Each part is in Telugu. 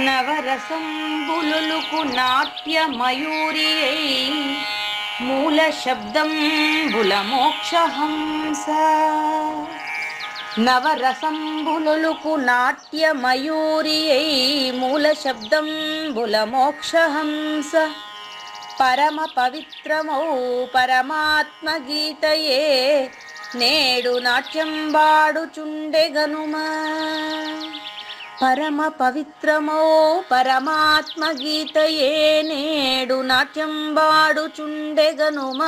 నవరసంబులుకు నాట్య మయూరియై మూల శబ్దంబుల మోక్షహంస. నవరసంబులుకు నాట్య మయూరియై మూల శబ్దంబుల మోక్షహంస. పరమ పవిత్రమౌ పరమాత్మ గీతయే నేడు నాట్యం వాడుచుండెగనుమా. పరమ పవిత్రమో పరమాత్మ గీతయే నేడు నాట్యం వాడుచుండెగనుమ.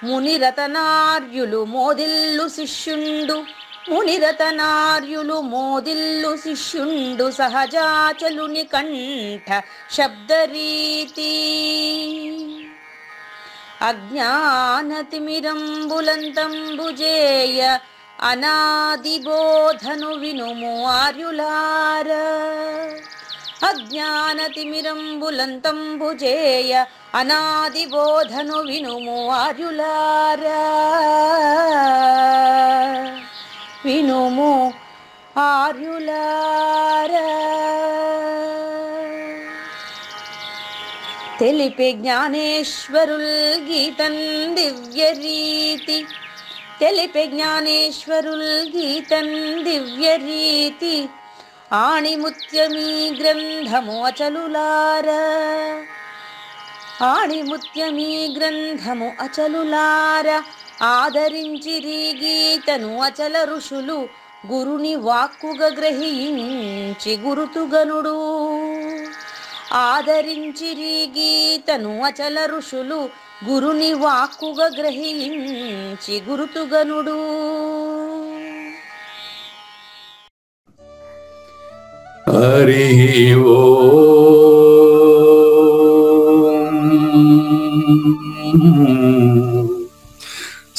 మునిరతనార్యులు మోదిల్లు శిష్యుండు, మునిరతనార్యులు మోదిల్లు శిష్యుండు సహజాచలుని కంఠ శబ్దరీతి. అజ్ఞానతిమిరంబులంతంబుజేయ అనాది బోధను వినుము ఆర్యులార. అజ్ఞానతిమిరంబులంతంబుజేయ అనాది బోధను వినుము ఆర్యులార. వినుము ఆర్యులార. తెలిపే జ్ఞానేశ్వరుల్ గీతం దివ్య రీతి. తెలిపే జ్ఞానేశ్వరుల్ గీతం దివ్య రీతి. ఆణిముత్యమీ గ్రంథము అచలులార. ఆణిముత్యమీ గ్రంథము అచలులార. ఆదరించిరి గీతను అచల ఋషులు గురుని వాక్కుగా గ్రహించి గురుతుగనుడు. ఆదరించిరి గీతను అచల ఋషులు గురుని వాక్కుగా గ్రహించి గురుతుగనుడు. హరి ఓం.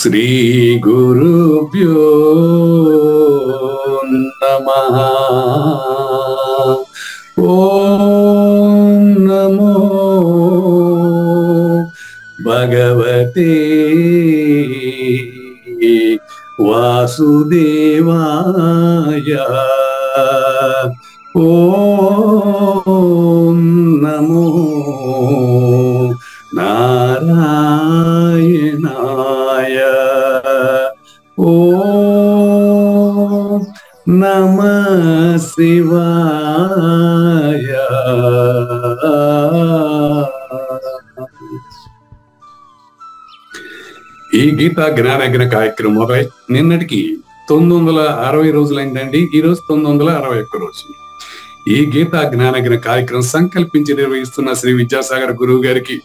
శ్రీ గురుభ్యో నమః. ఓం నమో భగవతే వాసుదేవాయ. ఓం నమో నారాయణాయ. ఓం నమః శివాయ. ఈ గీతా జ్ఞానయజ్ఞ కార్యక్రమం నిన్నటికి 960 రోజులైందండి. ఈ రోజు 961 రోజు. ఈ గీతా జ్ఞానయజ్ఞ కార్యక్రమం సంకల్పించి నిర్వహిస్తున్న శ్రీ విద్యాసాగర్ గురువు గారికి,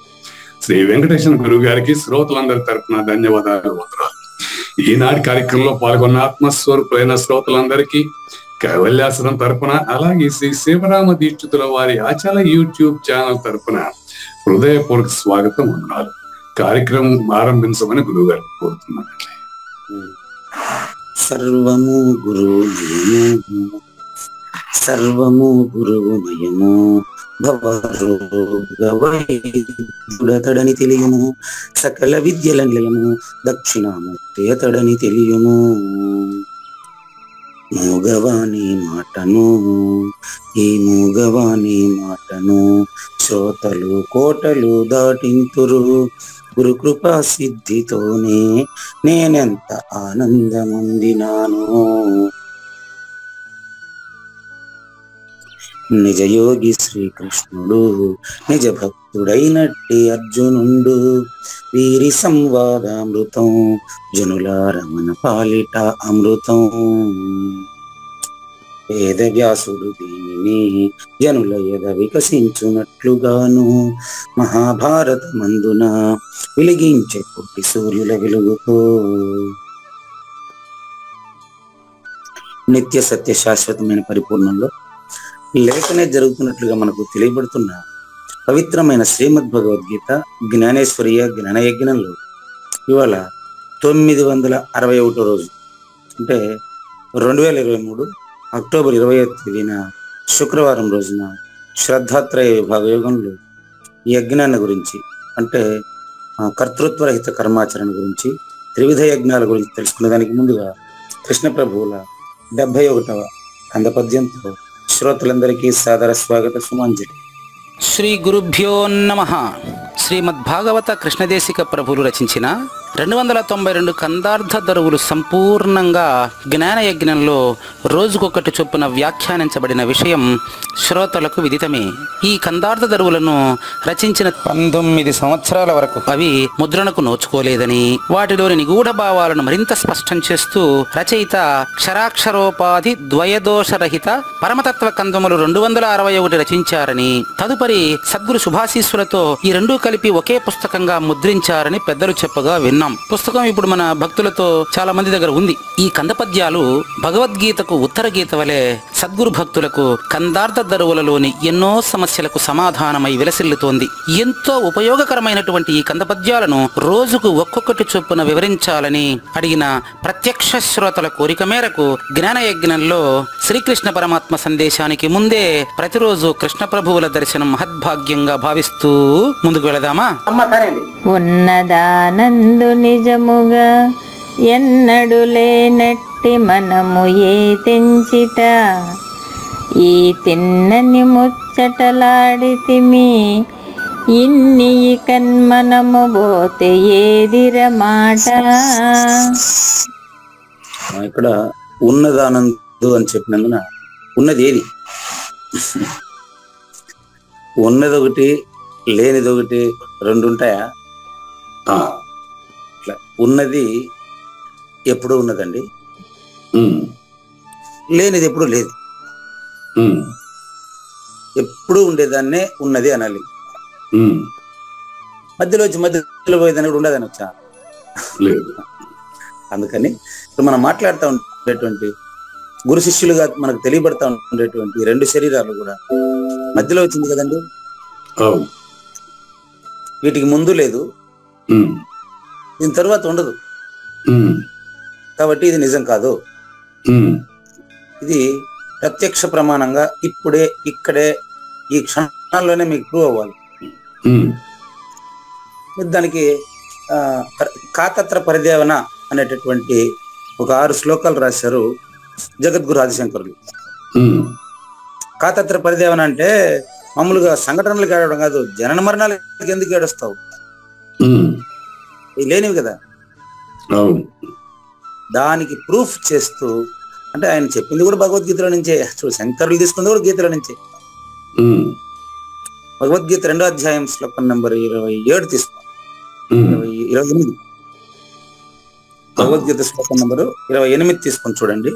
శ్రీ వెంకటేశ్వర గురువు గారికి శ్రోతలందరి తరపున ధన్యవాదాలు, వందనాలు. ఈనాటి కార్యక్రమంలో పాల్గొన్న ఆత్మస్వరూపులైన శ్రోతలందరికీ కైవల్యాశ్రమం తరపున, అలాగే శ్రీ శివరామ దీక్షితుల వారి ఆచల యూట్యూబ్ ఛానల్ తరపున హృదయపూర్వక స్వాగతం, వందనాలు. కార్యక్రమం ఆరంభించమని గురువు గారు కోరుతున్నాను. సర్వము గురువుమయము, సర్వము గురువుమయము. భవరోగవైద్యుడతడని తెలియము, సకల విద్యల నిలయము దక్షిణామూర్తి అతడని తెలియము. మూగవాణి మాటను, ఈ మూగవాణి మాటను శ్రోతలు కోటలు దాటింతురు. గురు కృపా సిద్ధితోనే నేనెంత ఆనందముందినాను. నిజయోగి శ్రీకృష్ణుడు నిజ భక్తుడైనట్టి అర్జునుండు. వీరి సంవాదామృతం జనులారమణ పాలిట అమృతం. వేదవ్యాసుడు దీనిని జనుల ఎద వికసించునట్లుగాను మహాభారత మందున వెలిగించే కోటి సూర్యుల వెలుగుతో నిత్య సత్య శాశ్వతమైన పరిపూర్ణంలో లేఖనే జరుగుతున్నట్లుగా మనకు తెలియబడుతున్న పవిత్రమైన శ్రీమద్ భగవద్గీత జ్ఞానేశ్వరీయ జ్ఞానయజ్ఞంలో ఇవాళ 961 రోజు, అంటే 2023 అక్టోబర్ 20వ తేదీన శుక్రవారం రోజున శ్రద్ధాత్రయ విభాగ యోగంలో ఈ యజ్ఞాన్ని గురించి, అంటే కర్తృత్వరహిత కర్మాచరణ గురించి, త్రివిధ యజ్ఞాల గురించి తెలుసుకునే దానికి ముందుగా కృష్ణ ప్రభువుల 71వ కంద పద్యంతో శ్రోతలందరికీ సాదర స్వాగత సుమాంజలి. శ్రీ గురుభ్యో నమః. శ్రీమద్భాగవత కృష్ణదేశిక ప్రభులు రచించిన 292 కందార్థ దరువులు సంపూర్ణంగా జ్ఞానయజ్ఞంలో రోజుకొకటి చొప్పున వ్యాఖ్యానించబడిన విషయం శ్రోతలకు విదితమే. ఈ కందార్థ దరువులను రచించిన 19 సంవత్సరాల వరకు అవి ముద్రణకు నోచుకోలేదని, వాటిలోని నిగూఢ భావాలను మరింత స్పష్టం చేస్తూ రచయిత క్షరాక్షరోపాధి ద్వయదోషరహిత పరమతత్వ కందములు 261 రచించారని, తదుపరి సద్గురు శుభాశీస్సులతో ఈ రెండూ కలిపి ఒకే పుస్తకంగా ముద్రించారని పెద్దలు చెప్పగా విన్నాం. పుస్తకం ఇప్పుడు మన భక్తులతో చాలా మంది దగ్గర ఉంది. ఈ కందపద్యాలు భగవద్గీతకు ఉత్తర గీత వలె సద్గురు భక్తులకు కందార్థ దరువులలోని ఎన్నో సమస్యలకు సమాధానమై విలసిల్లుతోంది. ఎంతో ఉపయోగకరమైనటువంటి ఈ కందపద్యాలను రోజుకు ఒక్కొక్కటి చొప్పున వివరించాలని అడిగిన ప్రత్యక్ష శ్రోతల కోరిక మేరకు జ్ఞానయజ్ఞంలో శ్రీకృష్ణ పరమాత్మ సందేశానికి ముందే ప్రతిరోజు కృష్ణ ప్రభువుల దర్శనం మహద్భాగ్యంగా భావిస్తూ ముందుకు వెళదామా? ఉన్నదానందు నిజముగా ఎన్నడు లేనట్టి మనము ఏ తెంచిట ఈ తిన్నని ముచ్చటలాడితిమి ఇన్ని కన్మనము పోతే ఏదిర మాట. ఇక్కడ ఉన్నదానందు అని చెప్పినందున ఉన్నది ఏది? ఉన్నది ఒకటి, లేనిది ఒకటి, రెండు ఉంటాయా? ఇట్లా ఉన్నది ఎప్పుడు ఉన్నదండి, లేనిది ఎప్పుడు లేదు. ఎప్పుడు ఉండేదాన్నే ఉన్నది అనాలి. మధ్యలో పోయేదాన్ని కూడా ఉండదని వచ్చా. అందుకని ఇప్పుడు మనం మాట్లాడుతూ ఉండేటువంటి గురు శిష్యులుగా మనకు తెలియబడతా ఉండేటువంటి రెండు శరీరాలు కూడా మధ్యలో వచ్చింది కదండి. వీటికి ముందు లేదు, దీని తర్వాత ఉండదు. కాబట్టి ఇది నిజం కాదు. ఇది ప్రత్యక్ష ప్రమాణంగా ఇప్పుడే ఇక్కడే ఈ క్షణాల్లోనే మీకు ప్రూవ్ అవ్వాలి. దానికి కాతత్ర పరిదేవన అనేటటువంటి ఒక 6 శ్లోకాలు రాశారు జగద్గురు ఆదిశంకరులు. కాతత్ర పరిదేవన అంటే మామూలుగా సంఘటనలకు ఏడవడం కాదు, జనన మరణాలకు ఎందుకు ఏడుస్తావు, లేనివి కదా. దానికి ప్రూఫ్ చేస్తూ, అంటే ఆయన చెప్పింది కూడా భగవద్గీతలో నుంచే, చూడు శంకరులు తీసుకుంది కూడా గీతలో నుంచే. భగవద్గీత 2వ అధ్యాయం శ్లోకం నెంబర్ 27 తీసుకో, 28 భగవద్గీత శ్లోకం నెంబరు 28 తీసుకొని చూడండి.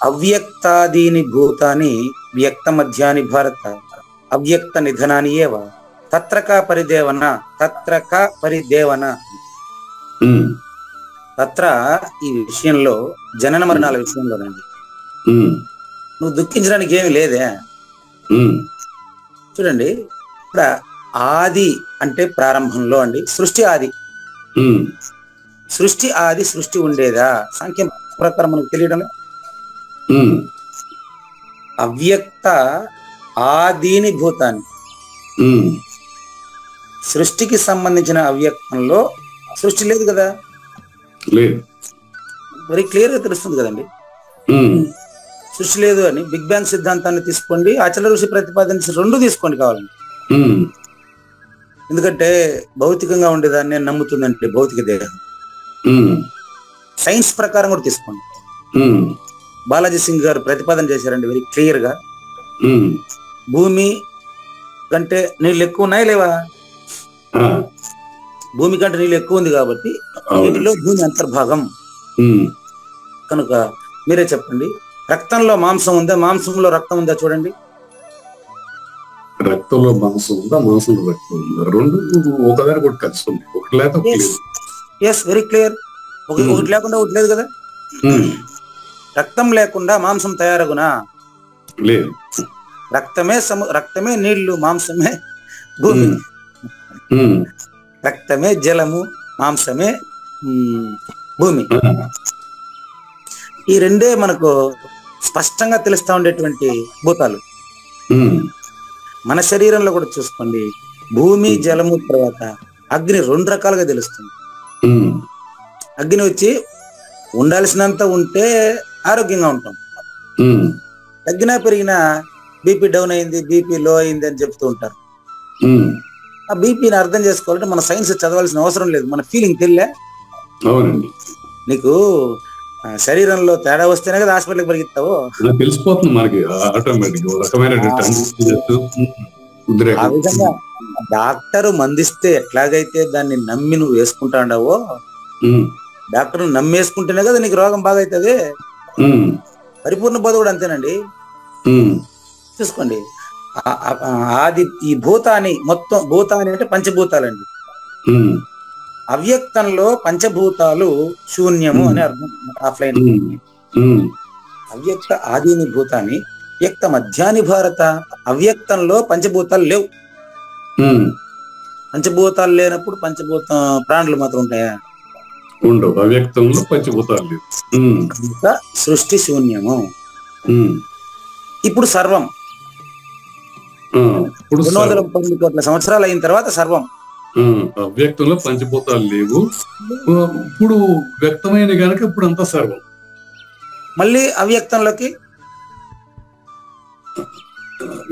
అవ్యక్తాదీని భూతాని వ్యక్త మధ్యాని భారత అవ్యక్త నిధనాని ఏవ తత్రకా పరిదేవన. తత్ర ఈ విషయంలో జనన మరణాల విషయంలోనండి నువ్వు దుఃఖించడానికి ఏమి లేదే. చూడండి, ఇక్కడ ఆది అంటే ప్రారంభంలో అండి, సృష్టి ఆది. సృష్టి ఉండేదా? సాంఖ్యం ప్రకారం మనకు తెలియడం. అవ్యక్త ఆదిని భూతాన్ని, సృష్టికి సంబంధించిన అవ్యక్తంలో సృష్టి లేదు కదా, వెరీ క్లియర్ గా తెలుస్తుంది కదండి. సృష్టి లేదు అని బిగ్ బ్యాంగ్ సిద్ధాంతాన్ని తీసుకోండి, అచల ఋషి ప్రతిపాదించి రెండు తీసుకోండి కావాలండి. ఎందుకంటే భౌతికంగా ఉండేదాన్ని నమ్ముతుందంటే భౌతిక దేహం. సైన్స్ ప్రకారం కూడా తీసుకోండి. బాలాజీ సింగ్ గారు ప్రతిపాదన చేశారండి వెరీ క్లియర్ గా. భూమి కంటే నీళ్ళు ఎక్కువ ఉన్నాయా లేవా? భూమి కంటే నీళ్ళు ఎక్కువ ఉంది కాబట్టి వీటిలో భూమి అంతర్భాగం. కనుక మీరే చెప్పండి, రక్తంలో మాంసం ఉందా, మాంసంలో రక్తం ఉందా? చూడండి, రక్తంలో మాంసం ఉందా, మాంసంలో రక్తం ఉందా? రెండు ఒకదాని కూడా కలిసి ఉంది, ఒకటి లేక. Yes, very clear. ఒకటి లేకుండా ఒకటి లేదు కదా. రక్తం లేకుండా మాంసం తయారగునా? లేదు. రక్తమే నీళ్లు, మాంసమే భూమి. రక్తమే జలము, మాంసమే భూమి. ఈ రెండే మనకు స్పష్టంగా తెలుస్తా ఉండేటువంటి భూతాలు. మన శరీరంలో కూడా చూసుకోండి, భూమి జలము తర్వాత అగ్ని 2 రకాలుగా తెలుస్తుంది. అగ్ని వచ్చి ఉండాల్సినంత ఉంటే ఆరోగ్యంగా ఉంటాం, తగ్గినా పెరిగినా బీపీ డౌన్ అయింది, బీపీ లో అయింది అని చెప్తూ ఉంటారు. ఆ బీపీని అర్థం చేసుకోవాలంటే మన సైన్స్ చదవాల్సిన అవసరం లేదు, మన ఫీలింగ్ తెలియలే. అవునండి, నీకు శరీరంలో తేడా వస్తేనే కదా హాస్పిటల్కి పరిగెత్తావు. తెలిసిపోతుంది మనకి ఆటోమేటిక్ రకమైన ఆ విధంగా డాక్టర్ మందిస్తే ఎట్లాగైతే దాన్ని నమ్మి నువ్వు వేసుకుంటాండావో, డాక్టర్ నమ్మేసుకుంటేనే కదా నీకు రోగం బాగా అవుతుంది. పరిపూర్ణ బోధ కూడా అంతేనండి. చూసుకోండి, ఆది ఈ భూతాన్ని మొత్తం, భూతాన్ని అంటే పంచభూతాలండి. అవ్యక్తంలో పంచభూతాలు శూన్యము అని అర్థం. ఆఫ్లైన్ అవ్యక్త ఆదిని భూతాన్ని, వ్యక్త మధ్యాని భారత. అవ్యక్తంలో పంచభూతాలు లేవు. పంచభూతాలు లేనప్పుడు పంచభూత ప్రాణులు మాత్రం ఉంటాయా? ఉండవు. అవ్యక్తంలో పంచభూతాలు లేవు. సృష్టి శూన్యము. ఇప్పుడు సర్వం 230 కోట్ల సంవత్సరాలు అయిన తర్వాత సర్వం. అవ్యక్తంలో పంచభూతాలు లేవు, ఇప్పుడు వ్యక్తమైన గనక ఇప్పుడు అంతా సర్వం. మళ్ళీ అవ్యక్తంలోకి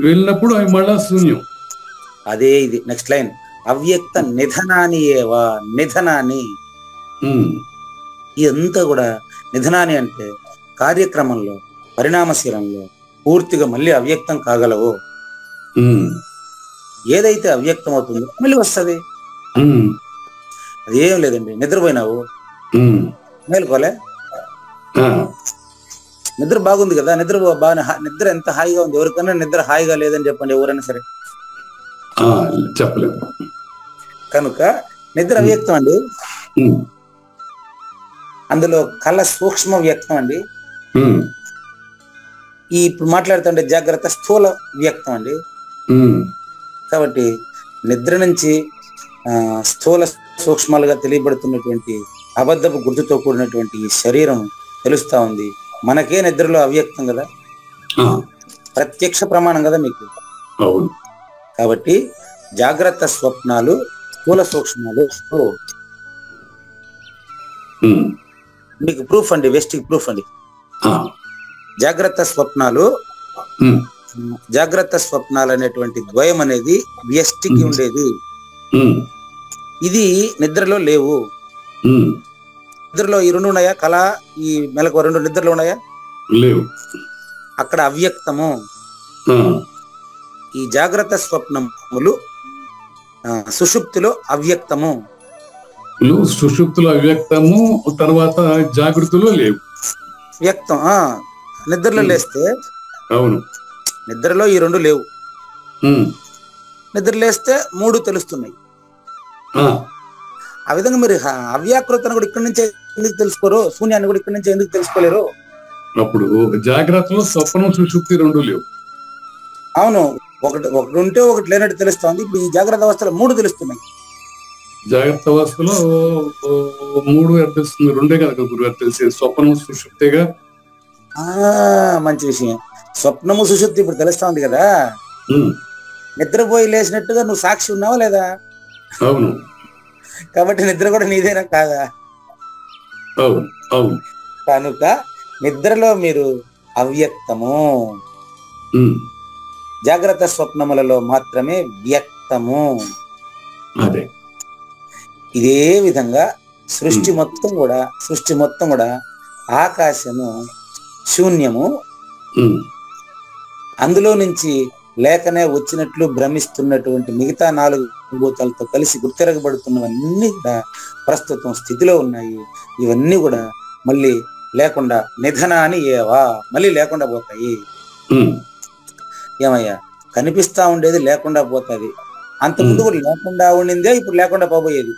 వెళ్ళినప్పుడు అవి మళ్ళా శూన్యం. అదే ఇది నెక్స్ట్ లైన్, అవ్యక్త నిధనాని ఏవా. నిధనాని, ఇదంతా కూడా నిధనాని అంటే కార్యక్రమంలో, పరిణామశీలంలో పూర్తిగా మళ్ళీ అవ్యక్తం కాగలవు. ఏదైతే అవ్యక్తం అవుతుందో మళ్ళీ వస్తుంది. అదేం లేదండి, నిద్రపోయినావు, మేలుకోలే, నిద్ర బాగుంది కదా, నిద్ర బాగా, నిద్ర ఎంత హాయిగా ఉంది. ఎవరికైనా నిద్ర హాయిగా లేదని చెప్పండి, ఎవరైనా సరే చెప్పలేదు. కనుక నిద్ర అవ్యక్తం అండి. అందులో కళ సూక్ష్మ వ్యక్తం అండి. ఈ ఇప్పుడు మాట్లాడుతుంటే జాగ్రత్త స్థూల వ్యక్తం అండి. కాబట్టి నిద్ర నుంచి స్థూల సూక్ష్మాలుగా తెలియబడుతున్నటువంటి అబద్ధపు గుర్తుతో కూడినటువంటి ఈ శరీరం తెలుస్తా ఉంది. మనకే నిద్రలో అవ్యక్తం కదా, ప్రత్యక్ష ప్రమాణం కదా మీకు. కాబట్టి జాగ్రత్త స్వప్నాలు స్థూల సూక్ష్మాలు మీకు ప్రూఫ్ అండి, వెస్టిక్ ప్రూఫ్ అండి. జాగ్రత్త స్వప్నాలు, జాగ్రత్త స్వప్నాలు అనేటువంటి ద్వయం అనేది వ్యష్టికి ఉండేది. ఇది నిద్రలో లేవు. నిద్రలో ఈ రెండు ఉన్నాయా? కళ, ఈ మెలకు రెండు నిద్రలో ఉన్నాయా? లేవు. అక్కడ అవ్యక్తము. ఈ జాగ్రత్త స్వప్నములు సుషుప్తిలో అవ్యక్తము. సుషుప్తిలో అవ్యక్తము, తర్వాత జాగృతిలో లేవు, వ్యక్తం. నిద్రలో లేస్తే, అవును, నిద్రలో ఈ రెండు లేవు. నిద్ర లేస్తే మూడు తెలుస్తున్నాయి. ఆ విధంగా మీరు అవ్యాకృతను కూడా ఇక్కడి నుంచే ఎందుకు తెలుసుకోరు? శూన్యాన్ని కూడా ఇక్కడి నుంచి ఎందుకు తెలుసుకోలేరు? అప్పుడు జాగ్రత్తలో స్వప్నం సుషుప్తి రెండు లేవు. అవును, ఒకటి ఉంటే ఒకటి లేనట్టు తెలుస్తోంది. ఇప్పుడు ఈ జాగ్రత్త అవస్థలో మూడు తెలుస్తున్నాయి. జాగ్రత్త అవస్థలో మూడు తెలుస్తుంది, రెండే కదా గురుగారు తెలిసేది. స్వప్నం సుషుప్తిగా. మంచి విషయం. స్వప్నము సుషుప్తి ఇప్పుడు తెలుస్తా ఉంది కదా. నిద్రపోయి లేచినట్టుగా నువ్వు సాక్షి ఉన్నావా లేదా? అవును. కాబట్టి నిద్ర కూడా నీదేనా కాదా? అవును, అవును. కనుక నిద్రలో మీరు అవ్యక్తము, జాగ్రత్త స్వప్నములలో మాత్రమే వ్యక్తము. అదే. ఇదే విధంగా సృష్టి మొత్తం కూడా ఆకాశము శూన్యము, అందులో నుంచి లేకనే వచ్చినట్లు భ్రమిస్తున్నటువంటి మిగతా 4 భూతాలతో కలిసి గుర్తిరగబడుతున్నవన్నీ కూడా ప్రస్తుతం స్థితిలో ఉన్నాయి. ఇవన్నీ కూడా మళ్ళీ లేకుండా నిధనాని ఏవా, మళ్ళీ లేకుండా పోతాయి. ఏమయ్యా, కనిపిస్తా ఉండేది లేకుండా పోతుంది. అంతకుముందు కూడా లేకుండా ఉండిందే, ఇప్పుడు లేకుండా పోబోయేది.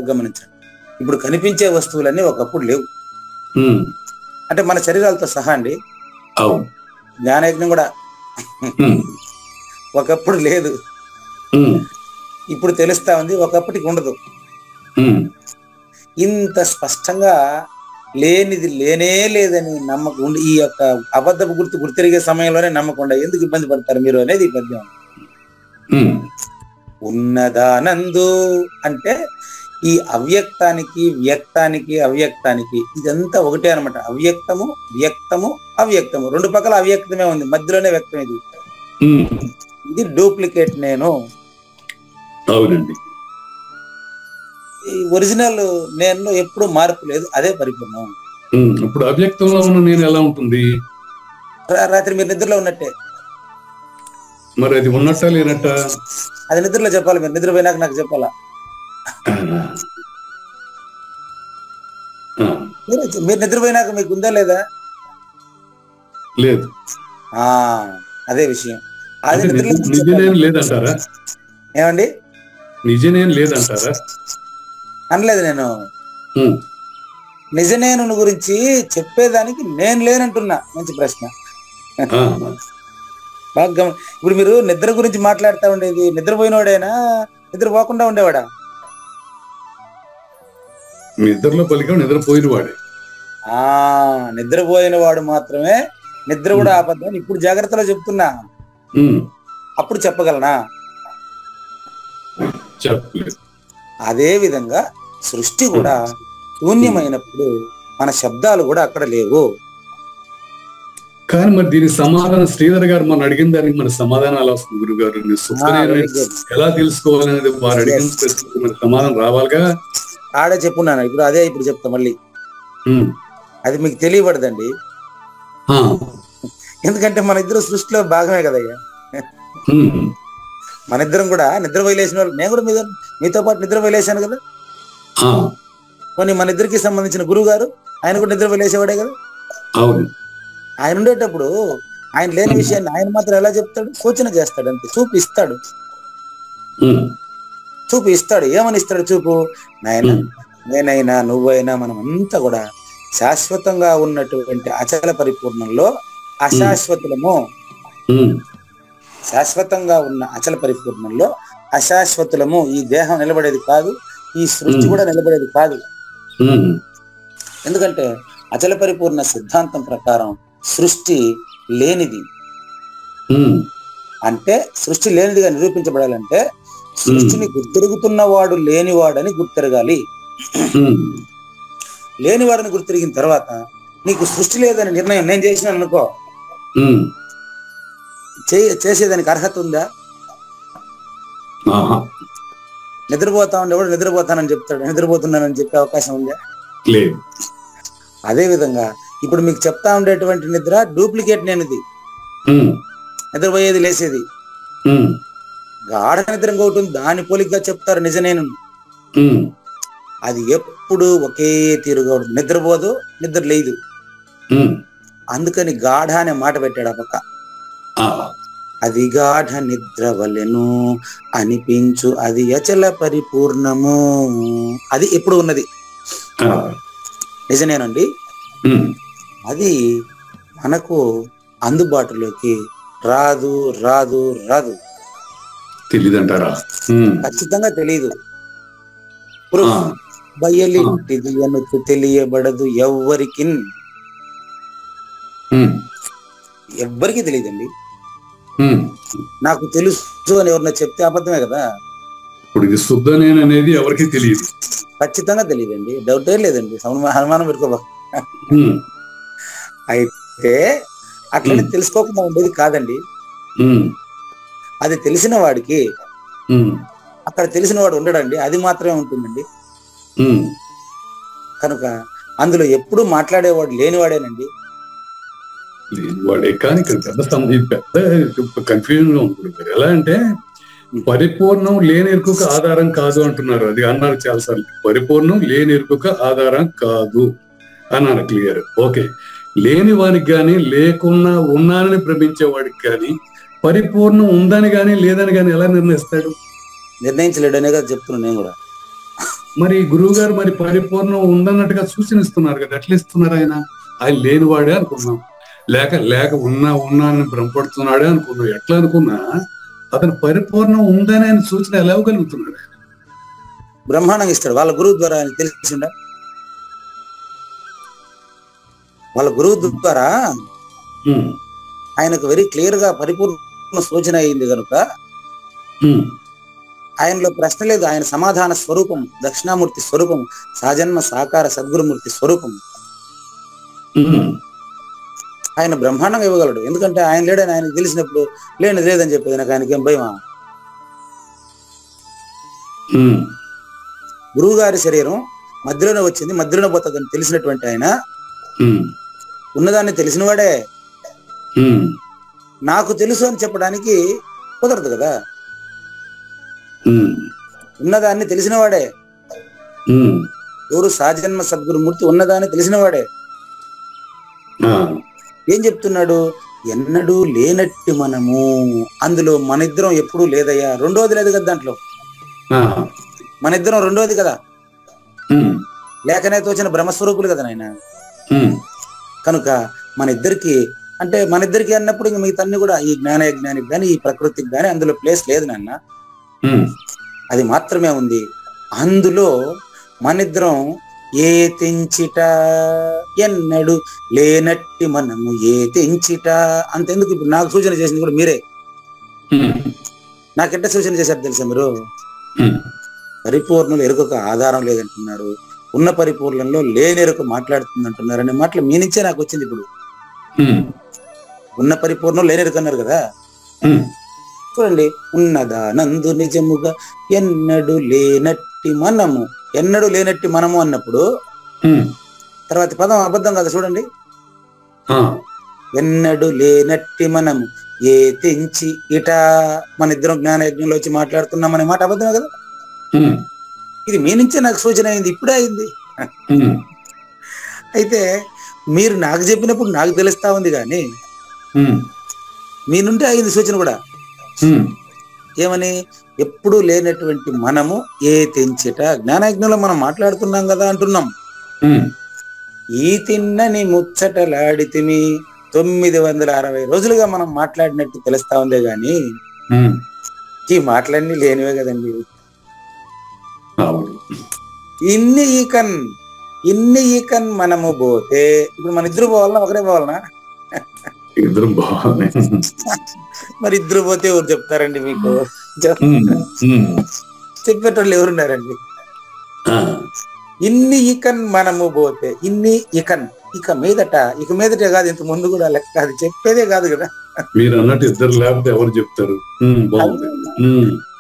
గమనించండి, ఇప్పుడు కనిపించే వస్తువులన్నీ ఒకప్పుడు లేవు. అంటే మన శరీరాలతో సహా అండి. జ్ఞానయజ్ఞం కూడా ఒకప్పుడు లేదు, ఇప్పుడు తెలుస్తా ఉంది, ఒకప్పటికి ఉండదు. ఇంత స్పష్టంగా లేనిది లేనే లేదని నమ్మకం ఉండి, ఈ యొక్క అబద్ధపు గుర్తిరిగే సమయంలోనే నమ్మకుండా ఎందుకు ఇబ్బంది పడతారు మీరు అనేది ఈ పద్యం. ఉన్నదానందు అంటే ఈ అవ్యక్తానికి వ్యక్తానికి అవ్యక్తానికి ఇదంతా ఒకటే అనమాట. అవ్యక్తము వ్యక్తము అవ్యక్తము, రెండు పక్కల అవ్యక్తమే ఉంది, మధ్యలోనే వ్యక్తం. ఇది డూప్లికేట్ నేను. అవునండి. ఈ ఒరిజినల్ నేను ఎప్పుడు మార్పు లేదు, అదే పరిపూర్ణం. ఇప్పుడు అవ్యక్తంలో ఉన్న నేను ఎలా ఉంటుంది? రాత్రి మీరు నిద్రలో ఉన్నట్టే. మరి అది ఉన్నట్టా లేనట్టా? అది నిద్రలో చెప్పాలి, మీరు నిద్రపోయినాక నాకు చెప్పాలా. మీరు నిద్రపోయినాక మీకు ఉందా లేదా? లేదు. అదే విషయం. అది నిజనేం లేదంటారా? ఏమండి? నిజనేం లేదంటారా? అనలేదు నేను. నిజ నేను గురించి చెప్పేదానికి నేను లేనంటున్నా. మంచి ప్రశ్న. బాగా ఇప్పుడు మీరు నిద్ర గురించి మాట్లాడుతూ ఉండేది నిద్రపోయినవాడేనా, నిద్రపోకుండా ఉండేవాడా? నిద్రలో పలిక నిద్రపోయిన వాడే. నిద్రపోయిన వాడు మాత్రమే. నిద్ర కూడా ఆపద్దని ఇప్పుడు జాగ్రత్తలో చెప్తున్నా. అప్పుడు చెప్పగలనా? చెప్పలేదు. అదే విధంగా సృష్టి కూడా శూన్యమైనప్పుడు మన శబ్దాలు కూడా అక్కడ లేవు. కానీ మరి దీనికి సమాధానం శ్రీధర్ గారు మనం అడిగిన దానికి మన సమాధానం అలా వస్తుంది గురువు గారు. ఎలా తెలుసుకోవాలనేది వారు అడిగిన ప్రశ్నకు మన సమాధానం రావాలిగా. ఆడే చెప్పున్నాను ఇప్పుడు, అదే ఇప్పుడు చెప్తా మళ్ళీ. అది మీకు తెలియబడదండి, ఎందుకంటే మన ఇద్దరు సృష్టిలో భాగమే కదయ్యా. మన ఇద్దరం కూడా నిద్ర వదిలేసిన వాళ్ళు. నేను కూడా మీతో పాటు నిద్ర వదిలేశాను కదా. కొన్ని మన ఇద్దరికి సంబంధించిన గురువు గారు ఆయన కూడా నిద్ర వదిలేసేవాడే కదా. ఆయన ఉండేటప్పుడు ఆయన లేని విషయాన్ని ఆయన మాత్రం ఎలా చెప్తాడు? సూచన చేస్తాడు, అంతే. చూపిస్తాడు. ఏమని ఇస్తాడు చూపు? నాయన, నేనైనా నువ్వైనా మనం అంతా కూడా శాశ్వతంగా ఉన్నటువంటి అచల పరిపూర్ణంలో అశాశ్వతులము. శాశ్వతంగా ఉన్న అచల పరిపూర్ణంలో అశాశ్వతులము. ఈ దేహం నిలబడేది కాదు, ఈ సృష్టి కూడా నిలబడేది కాదు. ఎందుకంటే అచల పరిపూర్ణ సిద్ధాంతం ప్రకారం సృష్టి లేనిది. అంటే సృష్టి లేనిదిగా నిరూపించబడాలంటే సృష్టిని గుర్తిరుగుతున్న వాడు లేనివాడని గుర్తిరగాలి. లేనివాడని గుర్తిరిగిన తర్వాత నీకు సృష్టి లేదని నిర్ణయం నేను చేసినాను అనుకో, చేసేదానికి అర్హత ఉందా? నిద్రపోతా ఉండేవాడు నిద్రపోతానని చెప్తాడు, నిద్రపోతున్నానని చెప్పే అవకాశం ఉందా? లేదు. అదే విధంగా ఇప్పుడు మీకు చెప్తా ఉండేటువంటి నిద్ర డూప్లికేట్ నేనిది. నిద్రపోయేది లేసేది గాఢ నిద్ర ఇంకొకటి ఉంది, దాని పోలికగా చెప్తారు నిజ నేను. అది ఎప్పుడు ఒకే తీరుగా ఉంటుంది, నిద్రపోదు, నిద్ర లేదు. అందుకని గాఢ అనే మాట పెట్టాడు ఆ పక్క. అది గాఢ నిద్ర వలెను అనిపించు అది అచల పరిపూర్ణము. అది ఎప్పుడు ఉన్నది నిజమేనండి. అది మనకు అందుబాటులోకి రాదు రాదు రాదు. తెలియదంటారా? ఖచ్చితంగా తెలియదు. బయలింటిది అనుకు తెలియబడదు ఎవ్వరికి. ఎవ్వరికి తెలియదండి. నాకు తెలుసు అని ఎవరన్నా చెప్తే అబద్ధమే కదా. ఇప్పుడు ఇది శుద్ధ నేను అనేది ఎవరికి తెలియదు. ఖచ్చితంగా తెలియదండి, డౌటే లేదండి, అనుమానం పెట్టుకోబా. అయితే అట్లనే తెలుసుకోకుండా ఉండేది కాదండి. అది తెలిసిన వాడికి అక్కడ తెలిసిన వాడు ఉండడండి, అది మాత్రమే ఉంటుందండి. కనుక అందులో ఎప్పుడు మాట్లాడేవాడు లేనివాడేనండి. లేనివాడే. కానీ పెద్ద కన్ఫ్యూజన్ గా ఉంటుంది. ఎలా అంటే పరిపూర్ణం లేని ఎరుకకు ఆధారం కాదు అంటున్నారు. అది అన్నారు చాలాసార్లు. పరిపూర్ణం లేని ఎరుకకు ఆధారం కాదు అన్నారు క్లియర్. ఓకే, లేని వానికి కానీ లేకున్నా ఉన్నానని భ్రమించేవాడికి కానీ పరిపూర్ణం ఉందని కానీ లేదని కానీ ఎలా నిర్ణయిస్తాడు? నిర్ణయించలేడనే కదా చెప్తున్నాను నేను కూడా. మరి గురువు గారు మరి పరిపూర్ణం ఉందన్నట్టుగా సూచనిస్తున్నారు కదా, ఎట్లా ఇస్తున్నారు? ఆయన లేనివాడే అనుకున్నాం, లేక ఉన్నానని భ్రమపడుతున్నాడే అనుకున్నాం. ఎట్లా అనుకున్నా అతను పరిపూర్ణం ఉందని ఆయన సూచన ఎలా ఇవ్వగలుగుతున్నాడు? ఆయన బ్రహ్మాండంగా ఇస్తాడు. వాళ్ళ గురువు ద్వారా ఆయన తెలిసిండా? వాళ్ళ గురువు ద్వారా ఆయనకు వెరీ క్లియర్ గా పరిపూర్ణ సూచన అయింది కనుక ఆయనలో ప్రశ్న లేదు, ఆయన సమాధాన స్వరూపం, దక్షిణామూర్తి స్వరూపం, సాజన్మ సాకార సద్గురుమూర్తి స్వరూపం. ఆయన బ్రహ్మాండంగా ఇవ్వగలడు. ఎందుకంటే ఆయన లేడని ఆయనకు తెలిసినప్పుడు లేనిది లేదని చెప్పేది నాకు ఆయనకేం భయమా? గురువు గారి శరీరం మధ్యలోనే వచ్చింది, మధ్యలోనే పోతుందని తెలిసినటువంటి ఆయన ఉన్నదాన్ని తెలిసినవాడే. నాకు తెలుసు అని చెప్పడానికి కుదరదు కదా. ఉన్నదాన్ని తెలిసినవాడే. ఎవరు? సాజన్మ సద్గురుమూర్తి ఉన్నదాన్ని తెలిసినవాడే. ఏం చెప్తున్నాడు? ఎన్నడూ లేనట్టి మనము, అందులో మన ఇద్దరం ఎప్పుడూ లేదయ్యా. రెండోది లేదు కదా దాంట్లో, మన ఇద్దరం రెండోది కదా. లేకనే తోచిన బ్రహ్మస్వరూపులు కదా నాయన. కనుక మన ఇద్దరికి అంటే మన ఇద్దరికి అన్నప్పుడు ఇంక మిగతా అన్ని కూడా ఈ జ్ఞానానికి కానీ ఈ ప్రకృతికి కానీ అందులో ప్లేస్ లేదు నాన్న. అది మాత్రమే ఉంది. అందులో మనిద్దరం ఏ తెంచిట ఎన్నడు లేనట్టి మనము ఏ తెంచిట. అంతెందుకు, ఇప్పుడు నాకు సూచన చేసింది కూడా మీరే. నాకెట్ట సూచన చేశారు తెలుసా మీరు? పరిపూర్ణంలో ఎరుకకు ఆధారం లేదంటున్నారు, ఉన్న పరిపూర్ణంలో లేని ఎరుక మాట్లాడుతుంది అంటున్నారు అనే మాటలు మీ నుంచే నాకు వచ్చింది. ఇప్పుడు ఉన్న పరిపూర్ణం లేని ఎరుక అన్నారు కదా. చూడండి, ఉన్నదా నందు నిజముగా ఎన్నడు లేనట్టి మనము, ఎన్నడు లేనట్టి మనము అన్నప్పుడు తర్వాత పదం అబద్ధం కదా. చూడండి, ఎన్నడు లేనట్టి మనము ఏ తెంచి ఇట, మన ఇద్దరం జ్ఞాన యజ్ఞంలో వచ్చి మాట్లాడుతున్నాం అనే మాట అబద్ధమే కదా. ఇది మీ నుంచే నాకు సూచన అయింది, ఇప్పుడే అయింది. అయితే మీరు నాకు చెప్పినప్పుడు నాకు తెలుస్తా ఉంది, కానీ మీ నుండి అయింది సూచన కూడా. ఏమని? ఎప్పుడు లేనటువంటి మనము ఏ తెంచిట, జ్ఞానయజ్ఞంలో మనం మాట్లాడుతున్నాం కదా అంటున్నాం. ఈ తిన్నని ముచ్చటలాడితిమి 960 రోజులుగా మనం మాట్లాడినట్టు తెలుస్తా ఉందే గాని ఈ మాటలన్నీ లేనివే కదండి. ఇన్ని ఈకన్ మనము పోతే ఇప్పుడు మన ఇద్దరు పోవాలన్నా ఒకరే పోవాలనా? ఇద్దరు బాగుంది. మరి ఇద్దరు పోతే ఎవరు చెప్తారండి మీకు? చెప్పేటోళ్ళు ఎవరున్నారండి? ఇన్ని ఈకన్ మనము పోతే, ఇన్ని ఈకన్ ఇక మీదట కాదు, ఇంత ముందు కూడా లెక్క, అది చెప్పేదే కాదు కదా. మీరు అన్నట్టు ఇద్దరు లేకపోతే ఎవరు చెప్తారు?